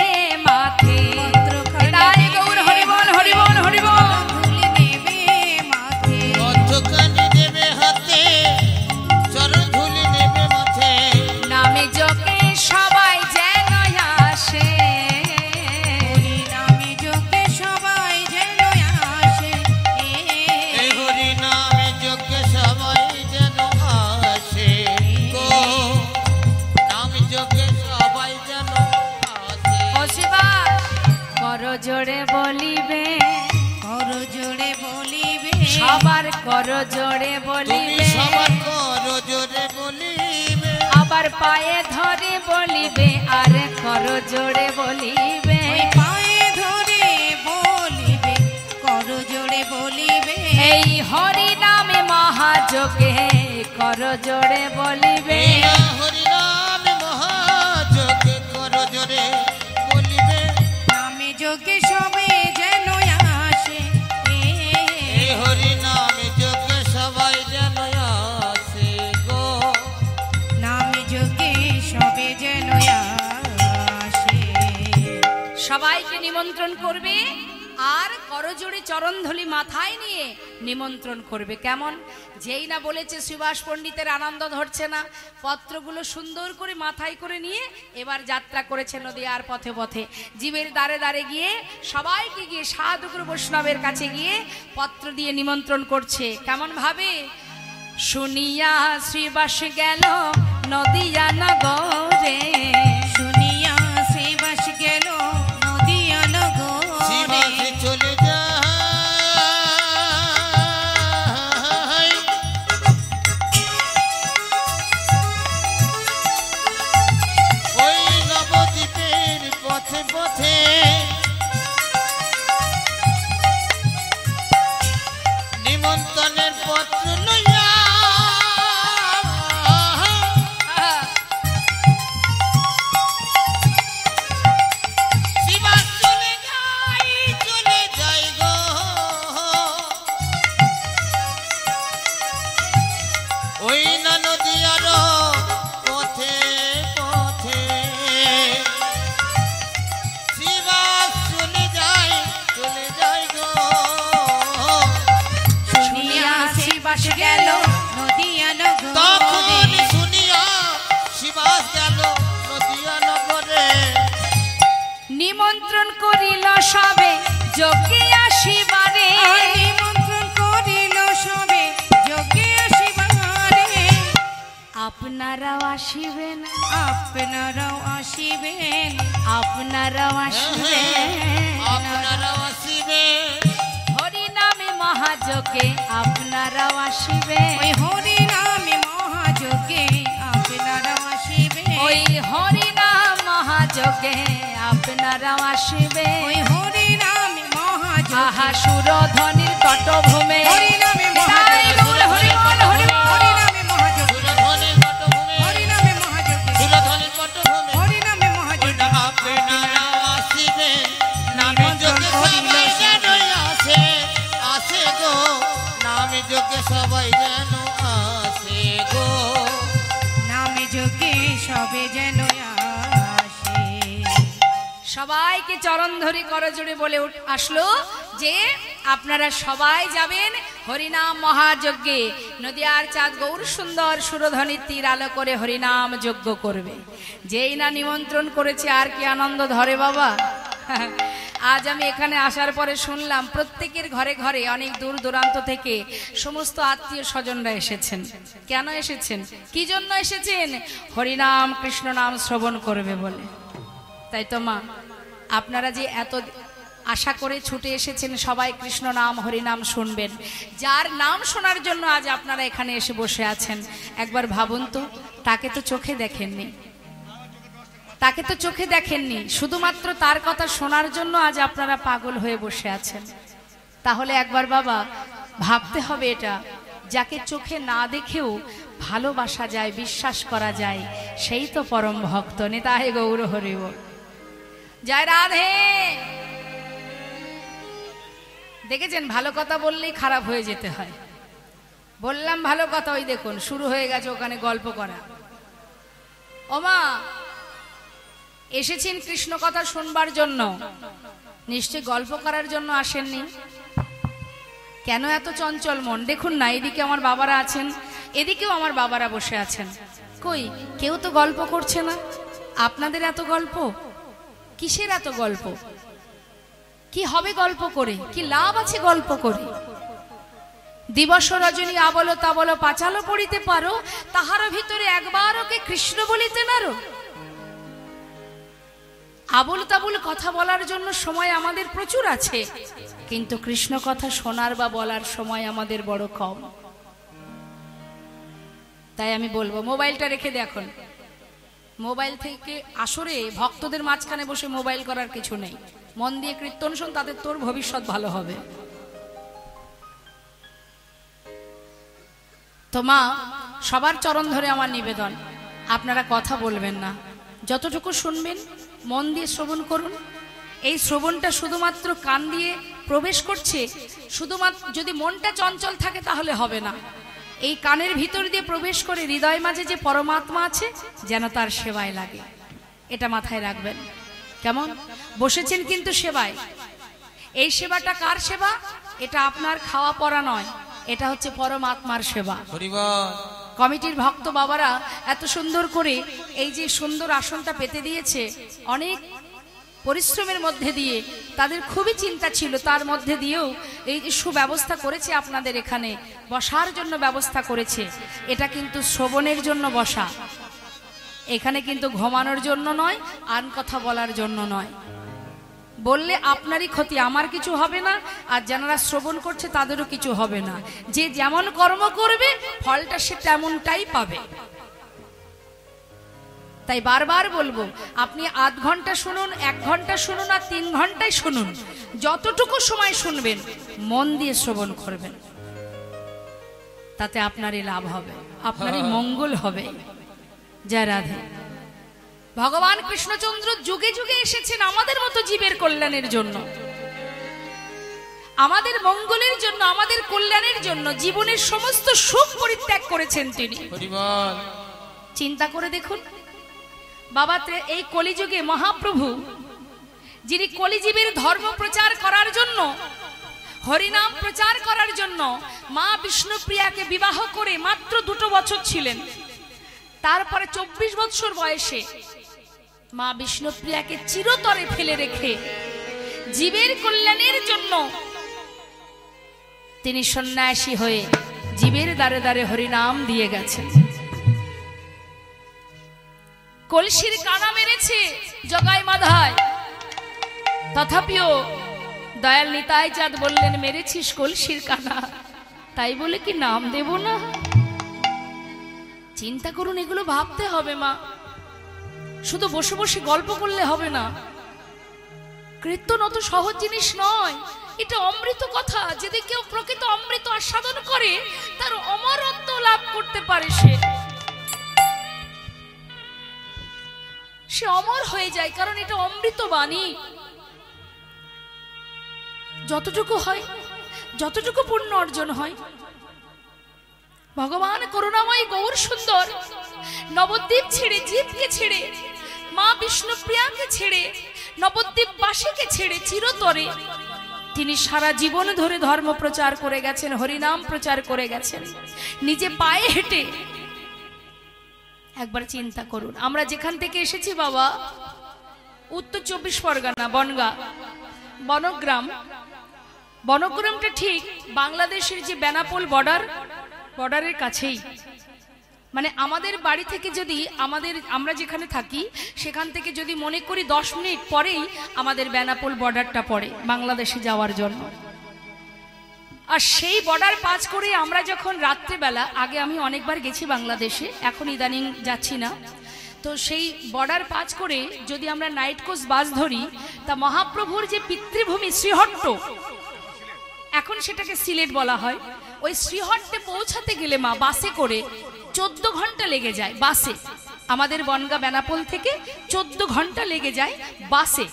মাথে। তাই গৌর হরিবল হরিবল হরিবল। পত্রখানি দেবে হাতে, চরণ ধুলি নেবে মাথে। নামে যোগে সবাই যেন আসে, নামে যোগে সবাই যেন আসে, এই হরি নামে যজ্ঞে সবাই যেন আসে গো, নামে যজ্ঞে সবাই যেন আসে। ও শিবাস, কর জোড়ে বলিবে, কর জোড়ে বলিবে, সবার কর জোড়ে তুমি বলিবে, সবার কর জোরে বলিবে, আবার পায়ে ধরে বলিবে, আর কর জোড়ে বলিবে। ওই পায়ে ধরে বলিবে, কর জোড়ে বলিবে, এই হরি নামে মহাযোগে কর জোড়ে বলিবে। এই হরি নামে মহাযজ্ঞে কর জোরে বলিবে, নামে যোগে সবে যেন আসে, এই হরি নামে যজ্ঞে সবাই যেন আসে গো, নামে যোগে সবে যেন আসে। সবাইকে নিমন্ত্রণ করবে, আর করজোড়ে চরণধুলি মাথায় নিয়ে নিমন্ত্রণ করবে। কেমন? যেই না বলেছে শ্রীবাস পণ্ডিতের আনন্দ ধরছে না, পত্রগুলো সুন্দর করে মাথায় করে নিয়ে এবার যাত্রা করেছে নদীয়ার পথে পথে, জীবের দ্বারে দ্বারে গিয়ে সবাইকে গিয়ে সাধুগুরু বৈষ্ণবের কাছে গিয়ে পত্র দিয়ে নিমন্ত্রণ করছে। কেমন ভাবে? শুনিয়া শ্রীবাস গেল নদীয়া নগরে, শুনিয়া শ্রীবাস গেল নদিয়া নগরে, শিবাসে চলে যায় ওই নবদ্বীপের পথে পথে, ওই না নদিয়ার পথে পথে শিবাস চলে যায় গো শুনিয়া শিবাস গেল নদিয়া তখন নগরে শুনিয়া শিবাস গেল নদিয়া নগরে নিমন্ত্রণ করিল সবে যোগে আসিবারে নিমন্ত্রণ করিল সবে যোগে আসিবারে আপনারাও আসিবেন আপনারাও আসিবেন আপনারাও আসিবেন আপনারা আসিবে হরি নামে মহাযোগে আপনারাও আসিবেন ওই হরি নামে মহাযোগে আপনারাও আসিবেন ওই হরি নাম মহাযোগে আপনারাও আসিবেন ওই হরি নামে মহাযোগে আহা সুরধ্বনির তটভূমে হরি নামে তাই গৌর হরি বল, হরি বল। হরি নামে মহাযোগে সুরধনের পটভূমে হরি নামে মহাযোগে সুরধনের পটভূমে হরি নামে মহাযোগে আপনারা আসিবে নামে যোগে সবাই যেন আসে আসে গো নামে যোগে সবাই যেন আসে গো নামে যোগে সবে যেন আসে সবাইকে চরণ ধরি করজোড়ে বলে আসলো যে আপনারা সবাই যাবেন হরিনাম মহাযজ্ঞে। নদিয়ার চাঁদ গৌর সুন্দর সুরধ্বনির তীর আলো করে হরিনাম যজ্ঞ করবে। যেই না নিমন্ত্রণ করেছে আর কি আনন্দ ধরে বাবা। আজ আমি এখানে আসার পরে শুনলাম প্রত্যেকের ঘরে ঘরে অনেক দূর দূরান্ত থেকে সমস্ত আত্মীয় স্বজনরা এসেছেন। কেন এসেছেন, কি জন্য এসেছেন? হরিনাম কৃষ্ণ নাম শ্রবণ করবে বলে। তাই তো মা, আপনারা যে এত আশা করে ছুটে এসেছেন সবাই কৃষ্ণ নাম হরিনাম শুনবেন, যার নাম শোনার জন্য আজ আপনারা এখানে এসে বসে আছেন, একবার ভাবুন তো, তাকে তো চোখে দেখেননি, তাকে তো চোখে দেখেননি, শুধুমাত্র তার কথা শোনার জন্য আজ আপনারা পাগল হয়ে বসে আছেন। তাহলে একবার বাবা ভাবতে হবে, এটা যাকে চোখে না দেখেও ভালোবাসা যায়, বিশ্বাস করা যায়, সেই তো পরম ভক্ত। নিতাই গৌর হরি বল। জয় রাধে। দেখেছেন, ভালো কথা বললেই খারাপ হয়ে যেতে হয়। বললাম ভালো কথা, ওই দেখুন শুরু হয়ে গেছে ওখানে গল্প করা। ওমা, এসেছেন কৃষ্ণ কথা শুনবার জন্য, নিশ্চয় গল্প করার জন্য আসেননি। কেন এত চঞ্চল মন? দেখুন না, এদিকে আমার বাবারা আছেন, এদিকেও আমার বাবারা বসে আছেন, কই কেউ তো গল্প করছে না। আপনাদের এত গল্প কিসের? এত গল্প কি হবে গল্প করে? কি লাভ আছে গল্প করে? দিবস রজনী আবল তাবল পাঁচালো পড়িতে পারো, তাহার ভিতরে একবার ওকে কৃষ্ণ বলিতে নারো। আবল তাবল কথা বলার জন্য সময় আমাদের প্রচুর আছে, কিন্তু কৃষ্ণ কথা শোনার বা বলার সময় আমাদের বড় কম। তাই আমি বলবো, মোবাইলটা রেখে দেখুন, মোবাইল থেকে আসরে ভক্তদের মাঝখানে বসে মোবাইল করার কিছু নেই। মন দিয়ে কীর্তন শোন, তাতে তোর ভবিষ্যৎ ভালো হবে। তো মা, সবার চরণ ধরে আমার নিবেদন, আপনারা কথা বলবেন না, যতটুকু শুনবেন মন দিয়ে শ্রবণ করুন। এই শ্রবণটা শুধুমাত্র কান দিয়ে প্রবেশ করছে, শুধুমাত্র যদি মনটা চঞ্চল থাকে তাহলে হবে না। এই কানের ভিতর দিয়ে প্রবেশ করে হৃদয় মাঝে যে পরমাত্মা আছে, যেন তার সেবায় লাগে, এটা মাথায় রাখবেন। কেমন বসেছেন কিন্তু সেবায়। এই সেবাটা কার সেবা? এটা আপনার খাওয়া পড়া নয়, এটা হচ্ছে পরমাত্মার সেবা। কমিটির ভক্ত বাবারা এত সুন্দর করে এই যে সুন্দর আসনটা পেতে দিয়েছে, অনেক পরিশ্রমের মধ্যে দিয়ে, তাদের খুবই চিন্তা ছিল, তার মধ্যে দিয়েও এই যে সুব্যবস্থা করেছে আপনাদের এখানে বসার জন্য ব্যবস্থা করেছে। এটা কিন্তু শ্রবণের জন্য বসা, এখানে কিন্তু ঘুমানোর জন্য নয়, আন কথা বলার জন্য নয়। বললে আপনারই ক্ষতি, আমার কিছু হবে না, আর যারা শ্রবণ করছে তাদেরও কিছু হবে না। যে যেমন কর্ম করবে ফলটা সে তেমনটাই পাবে। তাই বারবার বলবো, আপনি আধ ঘন্টা শুনুন, 1 ঘন্টা শুনুন, আর 3 ঘন্টায় শুনুন, যতটুকু সময় শুনবেন মন দিয়ে শ্রবণ করবেন, তাতে আপনারই লাভ হবে, আপনারই মঙ্গল হবে। জয় রাধে। ভগবান কৃষ্ণচন্দ্র যুগে যুগে এসেছেন আমাদের মতো জীবের কল্যাণের জন্য। আমাদের মঙ্গলের জন্য, আমাদের কল্যাণের জন্য জীবনের সমস্ত সুখ পরিত্যাগ করেছেন তিনি। চিন্তা করে দেখুন বাবা, এই কলিযুগে মহাপ্রভু যিনি কলিজীবের ধর্ম প্রচার করার জন্য, হরিনাম প্রচার করার জন্য মা বিষ্ণুপ্রিয়াকে বিবাহ করে মাত্র 2 বছর ছিলেন। তারপরে 24 বছর বয়সে মা বিষ্ণুপ্রিয়াকে চিরতরে ফেলে রেখে জীবের কল্যাণের জন্য তিনি সন্ন্যাসী হয়ে জীবের দ্বারে দ্বারে হরিনাম দিয়ে গেছেন। কলসির কানা মেরেছে জগাই মাধায়, তথাপিও দয়াল নিতাই চাঁদ বললেন, মেরেছিস কলসির কানা, তাই বলে কি নাম দেব না? চিন্তা করুন, এগুলো ভাবতে হবে মা, শুধু বসে বসে গল্প করলে হবে না। কীর্তন অত সহজ জিনিস নয়, এটা অমৃত কথা। যদি কেউ প্রকৃত অমৃত আস্বাদন করে তার অমরত্ব লাভ করতে পারে, সে অমর হয়ে যায়, কারণ এটা অমৃত বাণী। যতটুকু হয়, যতটুকু পুণ্য অর্জন হয়, ভগবান করুণাময় গৌর সুন্দর নবদ্বীপ ছেড়ে, জীবকে ছেড়ে, মা বিষ্ণুপ্রিয়াকে ছেড়ে, নবদ্বীপবাসীকে ছেড়ে চিরতরে তিনি সারা জীবন ধরে ধর্ম প্রচার করে গেছেন, হরিনাম প্রচার করে গেছেন নিজে পায়ে হেঁটে। একবার চিন্তা করুন, আমরা যেখান থেকে এসেছি বাবা, উত্তর 24 পরগনা, বনগাঁ, বনগ্রাম। বনগ্রামটা ঠিক বাংলাদেশের যে বেনাপোল বর্ডারের কাছেই। মানে আমাদের বাড়ি থেকে যদি আমরা যেখানে থাকি সেখান থেকে যদি মনে করি 10 মিনিট পরেই আমাদের বেনাপোল বর্ডারটা পড়ে বাংলাদেশে যাওয়ার জন্য। আর সেই বর্ডার পাস করে আমরা যখন রাত্রেবেলা, আগে আমি অনেকবার গেছি বাংলাদেশে, এখন ইদানিং যাচ্ছি না, তো সেই বর্ডার পাস করে যদি আমরা নাইট কোচ বাস ধরি, তা মহাপ্রভুর যে পিতৃভূমি শ্রীহট্ট, এখন সেটাকে সিলেট বলা হয়, ওই শ্রীহট্টে পৌঁছাতে গেলে মা বাসে করে 14 ঘন্টা লেগে যায়। বাসে আমাদের বনগাঁ বেনাপোল থেকে 14 ঘন্টা লেগে যায় বাসে।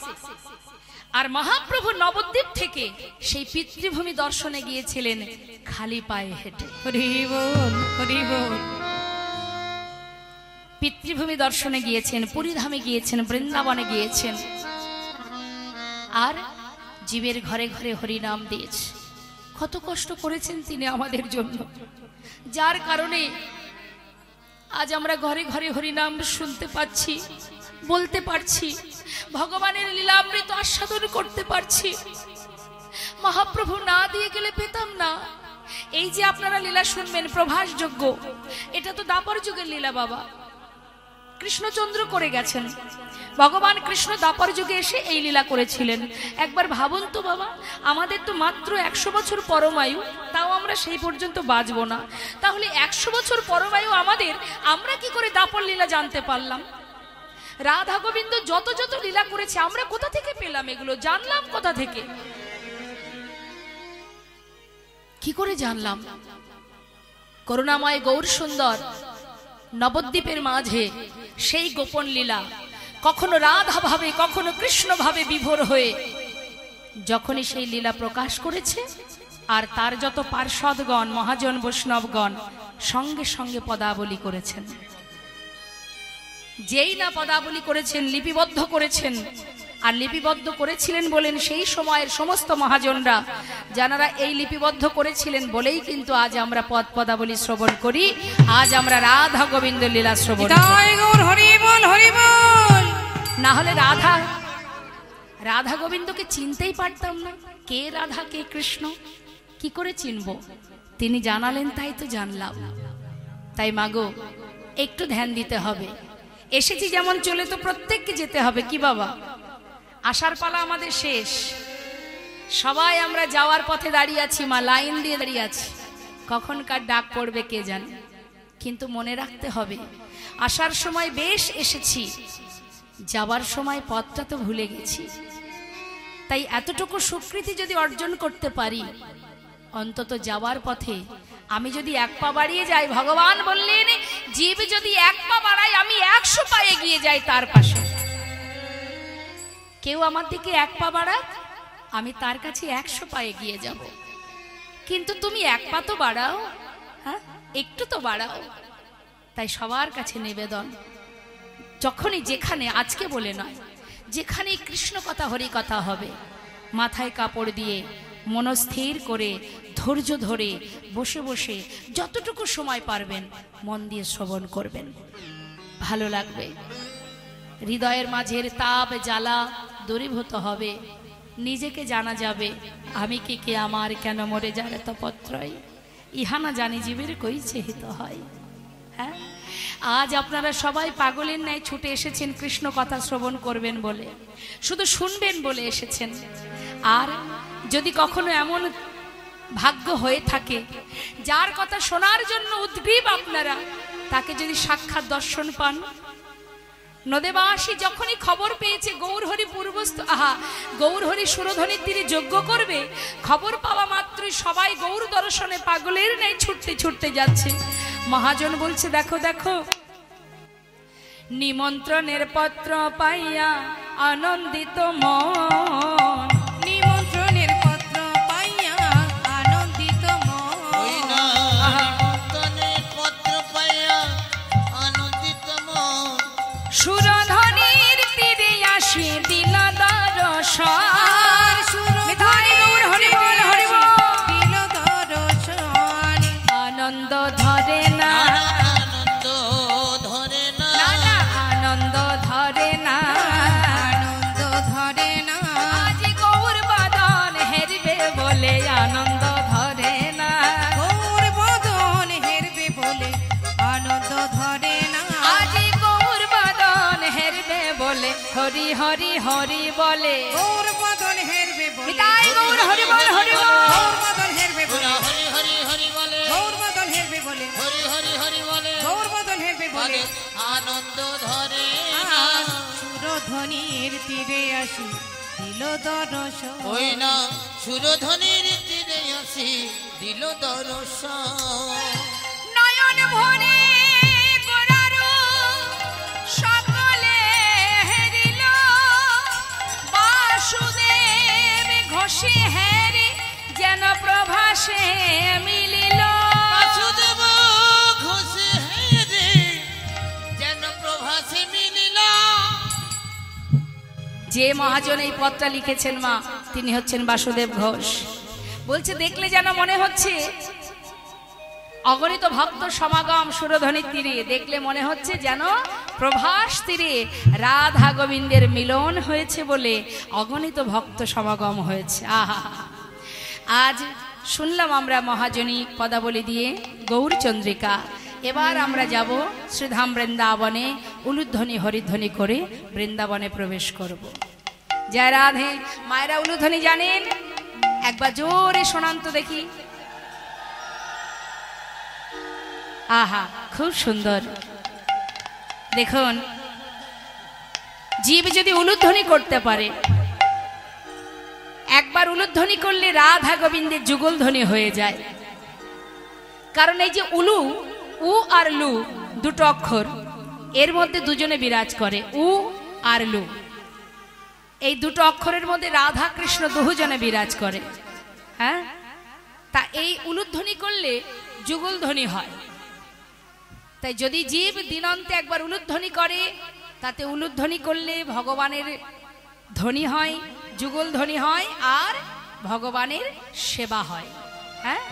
আর মহাপ্রভু নবদ্বীপ থেকে সেই পিতৃভূমি দর্শনে গিয়েছিলেন খালি পায়ে হেঁটে। হরি বল, হরি বল। পিতৃভূমি দর্শনে গিয়েছেন, পুরীধামে গিয়েছেন, বৃন্দাবনে গিয়েছেন, আর জীবের ঘরে ঘরে হরিনাম দিয়েছে। কত কষ্ট করেছেন তিনি আমাদের জন্য, যার কারণে আজ আমরা ঘরে ঘরে হরিনাম শুনতে পাচ্ছি, বলতে পারছি, ভগবানের লীলামৃত আস্বাদন করতে পারছি। মহাপ্রভু না দিয়ে গেলে পেতাম না। এই যে আপনারা লীলা শুনবেন প্রভাস যজ্ঞ, এটা তো দ্বাপর যুগের লীলা বাবা, কৃষ্ণচন্দ্র করে গেছেন। ভগবান কৃষ্ণ দ্বাপর যুগে এসে এই লীলা করেছিলেন। একবার ভাবুন তো বাবা, আমাদের তো মাত্র 100 বছর পরমায়ু, তাও আমরা সেই পর্যন্ত বাঁচবো না। তাহলে 100 বছর পরমায়ু আমাদের, আমরা কি করে দ্বাপর লীলা জানতে পারলাম? রাধা গোবিন্দ যত যত লীলা করেছে আমরা কোথা থেকে পেলাম? এগুলো জানলাম কোথা থেকে? কি করে জানলাম? করুণাময় গৌর সুন্দর নবদ্বীপের মাঝে সেই গোপন লীলা, কখনো রাধা ভাবে কখনো কৃষ্ণ ভাবে বিভোর হয়ে যখনই সেই লীলা প্রকাশ করেছে, আর তার যত পার্ষদগণ, মহাজন, বৈষ্ণবগণ সঙ্গে সঙ্গে পদাবলী করেছেন। যেই না পদাবলী করেছেন, লিপিবদ্ধ করেছেন, আর লিপিবদ্ধ করেছিলেন বলেন সেই সময়ের সমস্ত মহাজনরা, যারা এই লিপিবদ্ধ করেছিলেন বলেই কিন্তু আজ আমরা পদাবলী শ্রবণ করি, আজ আমরা রাধা গোবিন্দ লীলা শ্রবণ করি। না হলে রাধা গোবিন্দকে চিনতেই পারতাম না। কে রাধা কে কৃষ্ণ কি করে চিনব? তিনি জানালেন তাই তো জানলাম। তাই মাগো একটু ধ্যান দিতে হবে। এসেছি যেমন, চলে তো প্রত্যেককে যেতে হবে। কি বাবা, আসার পালা আমাদের শেষ। সবাই আমরা যাওয়ার পথে দাঁড়িয়ে আছি মা, লাইন দিয়ে দাঁড়িয়ে আছি, কখনকার ডাক পড়বে কে জানে। কিন্তু মনে রাখতে হবে, আসার সময় বেশ এসেছি, যাবার সময় পথটা তো ভুলে গেছি। তাই এতটুকু স্বীকৃতি যদি অর্জন করতে পারি, অন্তত যাওয়ার পথে আমি যদি 1 পা বাড়িয়ে যাই, ভগবান বললেন জীব যদি 1 পা বাড়ায় আমি 100 পা এগিয়ে যাই তার পাশে। কেউ আমার দিকে 1 পা বাড়াক আমি তার কাছে 100 পা এগিয়ে যাব, কিন্তু তুমি 1 পা তো বাড়াও, হ্যাঁ একটু তো বাড়াও। তাই সবার কাছে নিবেদন, যখনই যেখানে, আজকে বলে নয়, যেখানে কৃষ্ণ কথা হরি কথা হবে, মাথায় কাপড় দিয়ে মনস্থির করে ধৈর্য ধরে বসে বসে যতটুকু সময় পারবেন মন দিয়ে শ্রবণ করবেন, ভালো লাগবে। হৃদয়ের মাঝের তাপ জ্বালা দূরীভূত হবে, নিজেকে জানা যাবে, আমি কে আমার কেন মরে যারে তপত্রয়, ইহা না জানি জীবের কই চেহিত হয়। হ্যাঁ, আজ আপনারা সবাই পাগলের ন্যায় ছুটে এসেছেন কৃষ্ণ কথা শ্রবণ করবেন বলে, শুধু শুনবেন বলে এসেছেন। আর যদি কখনো এমন ভাগ্য হয়ে থাকে যার কথা শোনার জন্য উদ্গ্রীব আপনারা, তাকে যদি সাক্ষাৎ দর্শন পান, নদেবাসী যখনই খবর পেয়েছে গৌরহরি পূর্বস্থ গৌরহরি সুরধ্বনির তীরে যজ্ঞ করবে, খবর পাওয়া মাত্রই সবাই গৌর দর্শনে পাগলের ন্যায় ছুটতে ছুটতে যাচ্ছে। মহাজন বলছে, দেখো দেখো, নিমন্ত্রণের পত্র পাইয়া আনন্দিত মন, নিমন্ত্রণের পত্র পাইয়া আনন্দিত মন, নিমন্ত্রণের পত্র পাইয়া আনন্দিত মন, সুরধ্বনির তীরে আসি দিল দর্শন, আনন্দ ধরে না, আনন্দ ধরে না, আনন্দ ধরে না, আনন্দ ধরে না, আজ গৌর বদন হেরবে বলে আনন্দ ধরে না, গৌর বদন হেরবে বলে আনন্দ ধরে না, আজ গৌর বদন হেরবে বলে হরি হরি হরি বলে, গৌর বদন হেরবে বলে, তাই গৌর হরি বল হরি বল, গৌর বদন হেরবে বলে, হরি হরি হরি বলে, গৌর বদন হেরবে বলে, হরি হরি হরি বলে, গৌর বদন হেরবে বলে, আনন্দ ধরে না। সুরধ্বনির তীরে আসি দিল দর্শন, ওই না সুরধ্বনির তীরে আসি দিল দর্শন, নয়ন ভরে গোরারো সকলে হেরিল, বাসুদেব ঘোষে হেরি যেন প্রভাসে মিলিল, বাসুদেব ঘোষে হেরে যেন প্রভাসে মিলিল। যে মহাজন এই পত্রটা লিখেছেন মা, তিনি হচ্ছেন বাসুদেব ঘোষ। বলছে, দেখলে যেন মনে হচ্ছে অগণিত ভক্ত সমাগম সুরধ্বনির তীরে, দেখলে মনে হচ্ছে যেন প্রভাস তীরে রাধা গোবিন্দের মিলন হয়েছে বলে অগণিত ভক্ত সমাগম হয়েছে। আহা, আজ শুনলাম আমরা মহাজনী পদাবলী দিয়ে গৌরচন্দ্রিকা। এবার আমরা যাব শ্রীধাম বৃন্দাবনে, উলুধ্বনি হরিধ্বনি করে বৃন্দাবনে প্রবেশ করব। জয় রাধে। মায়েরা উলুধ্বনি জানেন? একবার জোরে শোনান তো দেখি। আহা, খুব সুন্দর। দেখুন, জীব যদি উলুধ্বনি করতে পারে, একবার উলুধ্বনি করলে রাধা গোবিন্দের যুগল ধ্বনি হয়ে যায়। কারণ এই যে উলু, উ আর লু দুটো অক্ষর, এর মধ্যে দুজনে বিরাজ করে, উ আর লু। এই দুটো অক্ষরের মধ্যে রাধা কৃষ্ণ দুজনে বিরাজ করে। হ্যাঁ, তা এই উলুধ্বনি করলে যুগল ধ্বনি হয়। তাই যদি জীব দিনান্তে একবার উলুধ্বনি করে, তাতে উলুধ্বনি করলে ভগবানের ধ্বনি হয়, যুগল ধ্বনি হয়, আর ভগবানের সেবা হয়। হ্যাঁ,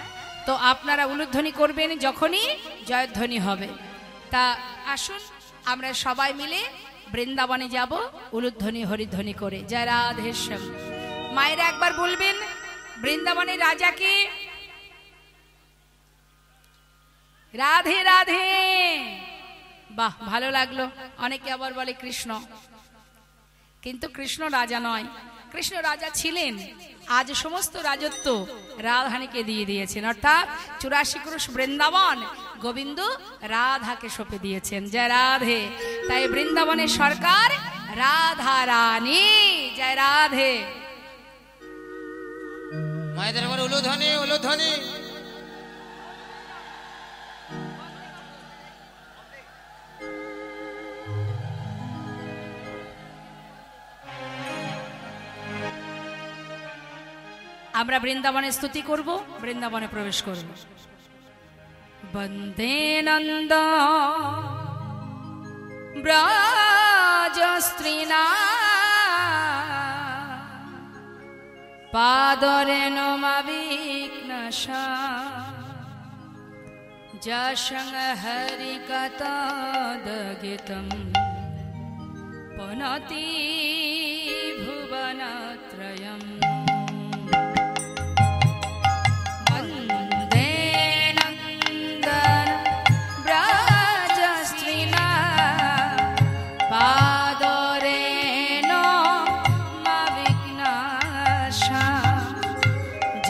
তো আপনারা উলুধ্বনি করবেন যখনই জয়ধ্বনি হবে। তা আসুন আমরা সবাই মিলে বৃন্দাবনে যাব উলুধ্বনি হরিধ্বনি করে। জয় রাধেশ্যাম। মায়েরা একবার বলবেন, বৃন্দাবনের রাজাকে রাধে রাধে। বাহ, ভালো লাগলো। অনেকে আবার বলে কৃষ্ণ, কিন্তু কৃষ্ণ রাজা নয়। কৃষ্ণ রাজা ছিলেন, আজ সমস্ত রাজত্ব রাধাকে দিয়ে দিয়েছেন, অর্থাৎ 84 ক্রোশ বৃন্দাবন গোবিন্দ রাধাকে সঁপে দিয়েছেন। জয় রাধে। তাই বৃন্দাবনের সরকার রাধা রানী। জয় রাধে। মায়েদের আবার উলুধ্বনি উলুধ্বনি। আমরা বৃন্দাবনে স্তুতি করব, বৃন্দাবনে প্রবেশ করব। বন্দে নন্দ ব্রজস্ত্রীনা পাদরে নমাবিঘ্নশা যশং হরিকতদগীতম পুনতি ভুবনত্রয়ম। বন্দে নন্দন ব্রজস্ত্রীনা পাদরে নমাবিঘ্নশা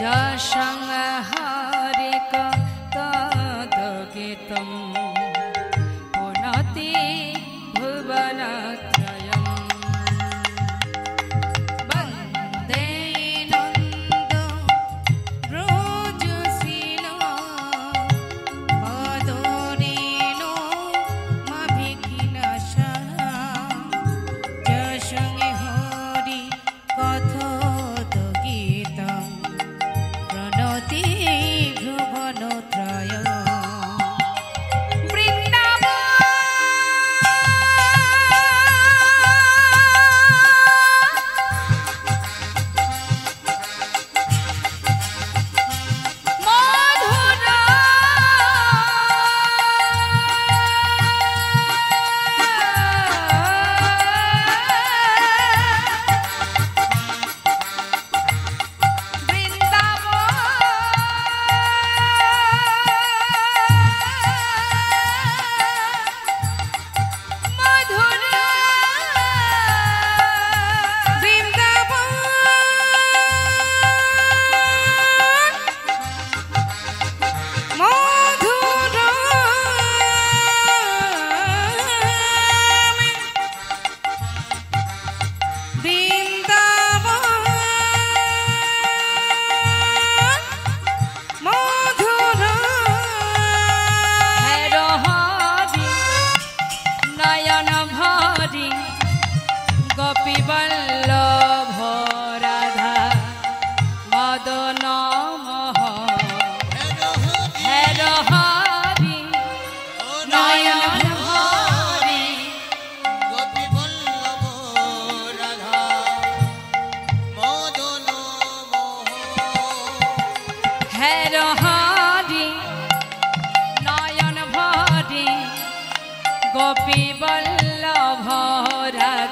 যশং হরিকতদগীতম পুনতি ভুবনত্রয়ম। বন্দে নন্দ ব্রজশীলা পাদরেণ মাভিঘ্নশা যশং হরি কথোদ্গীতম প্রণতি ভুবনত্রয়ম। গোপী বল্লভ রাধা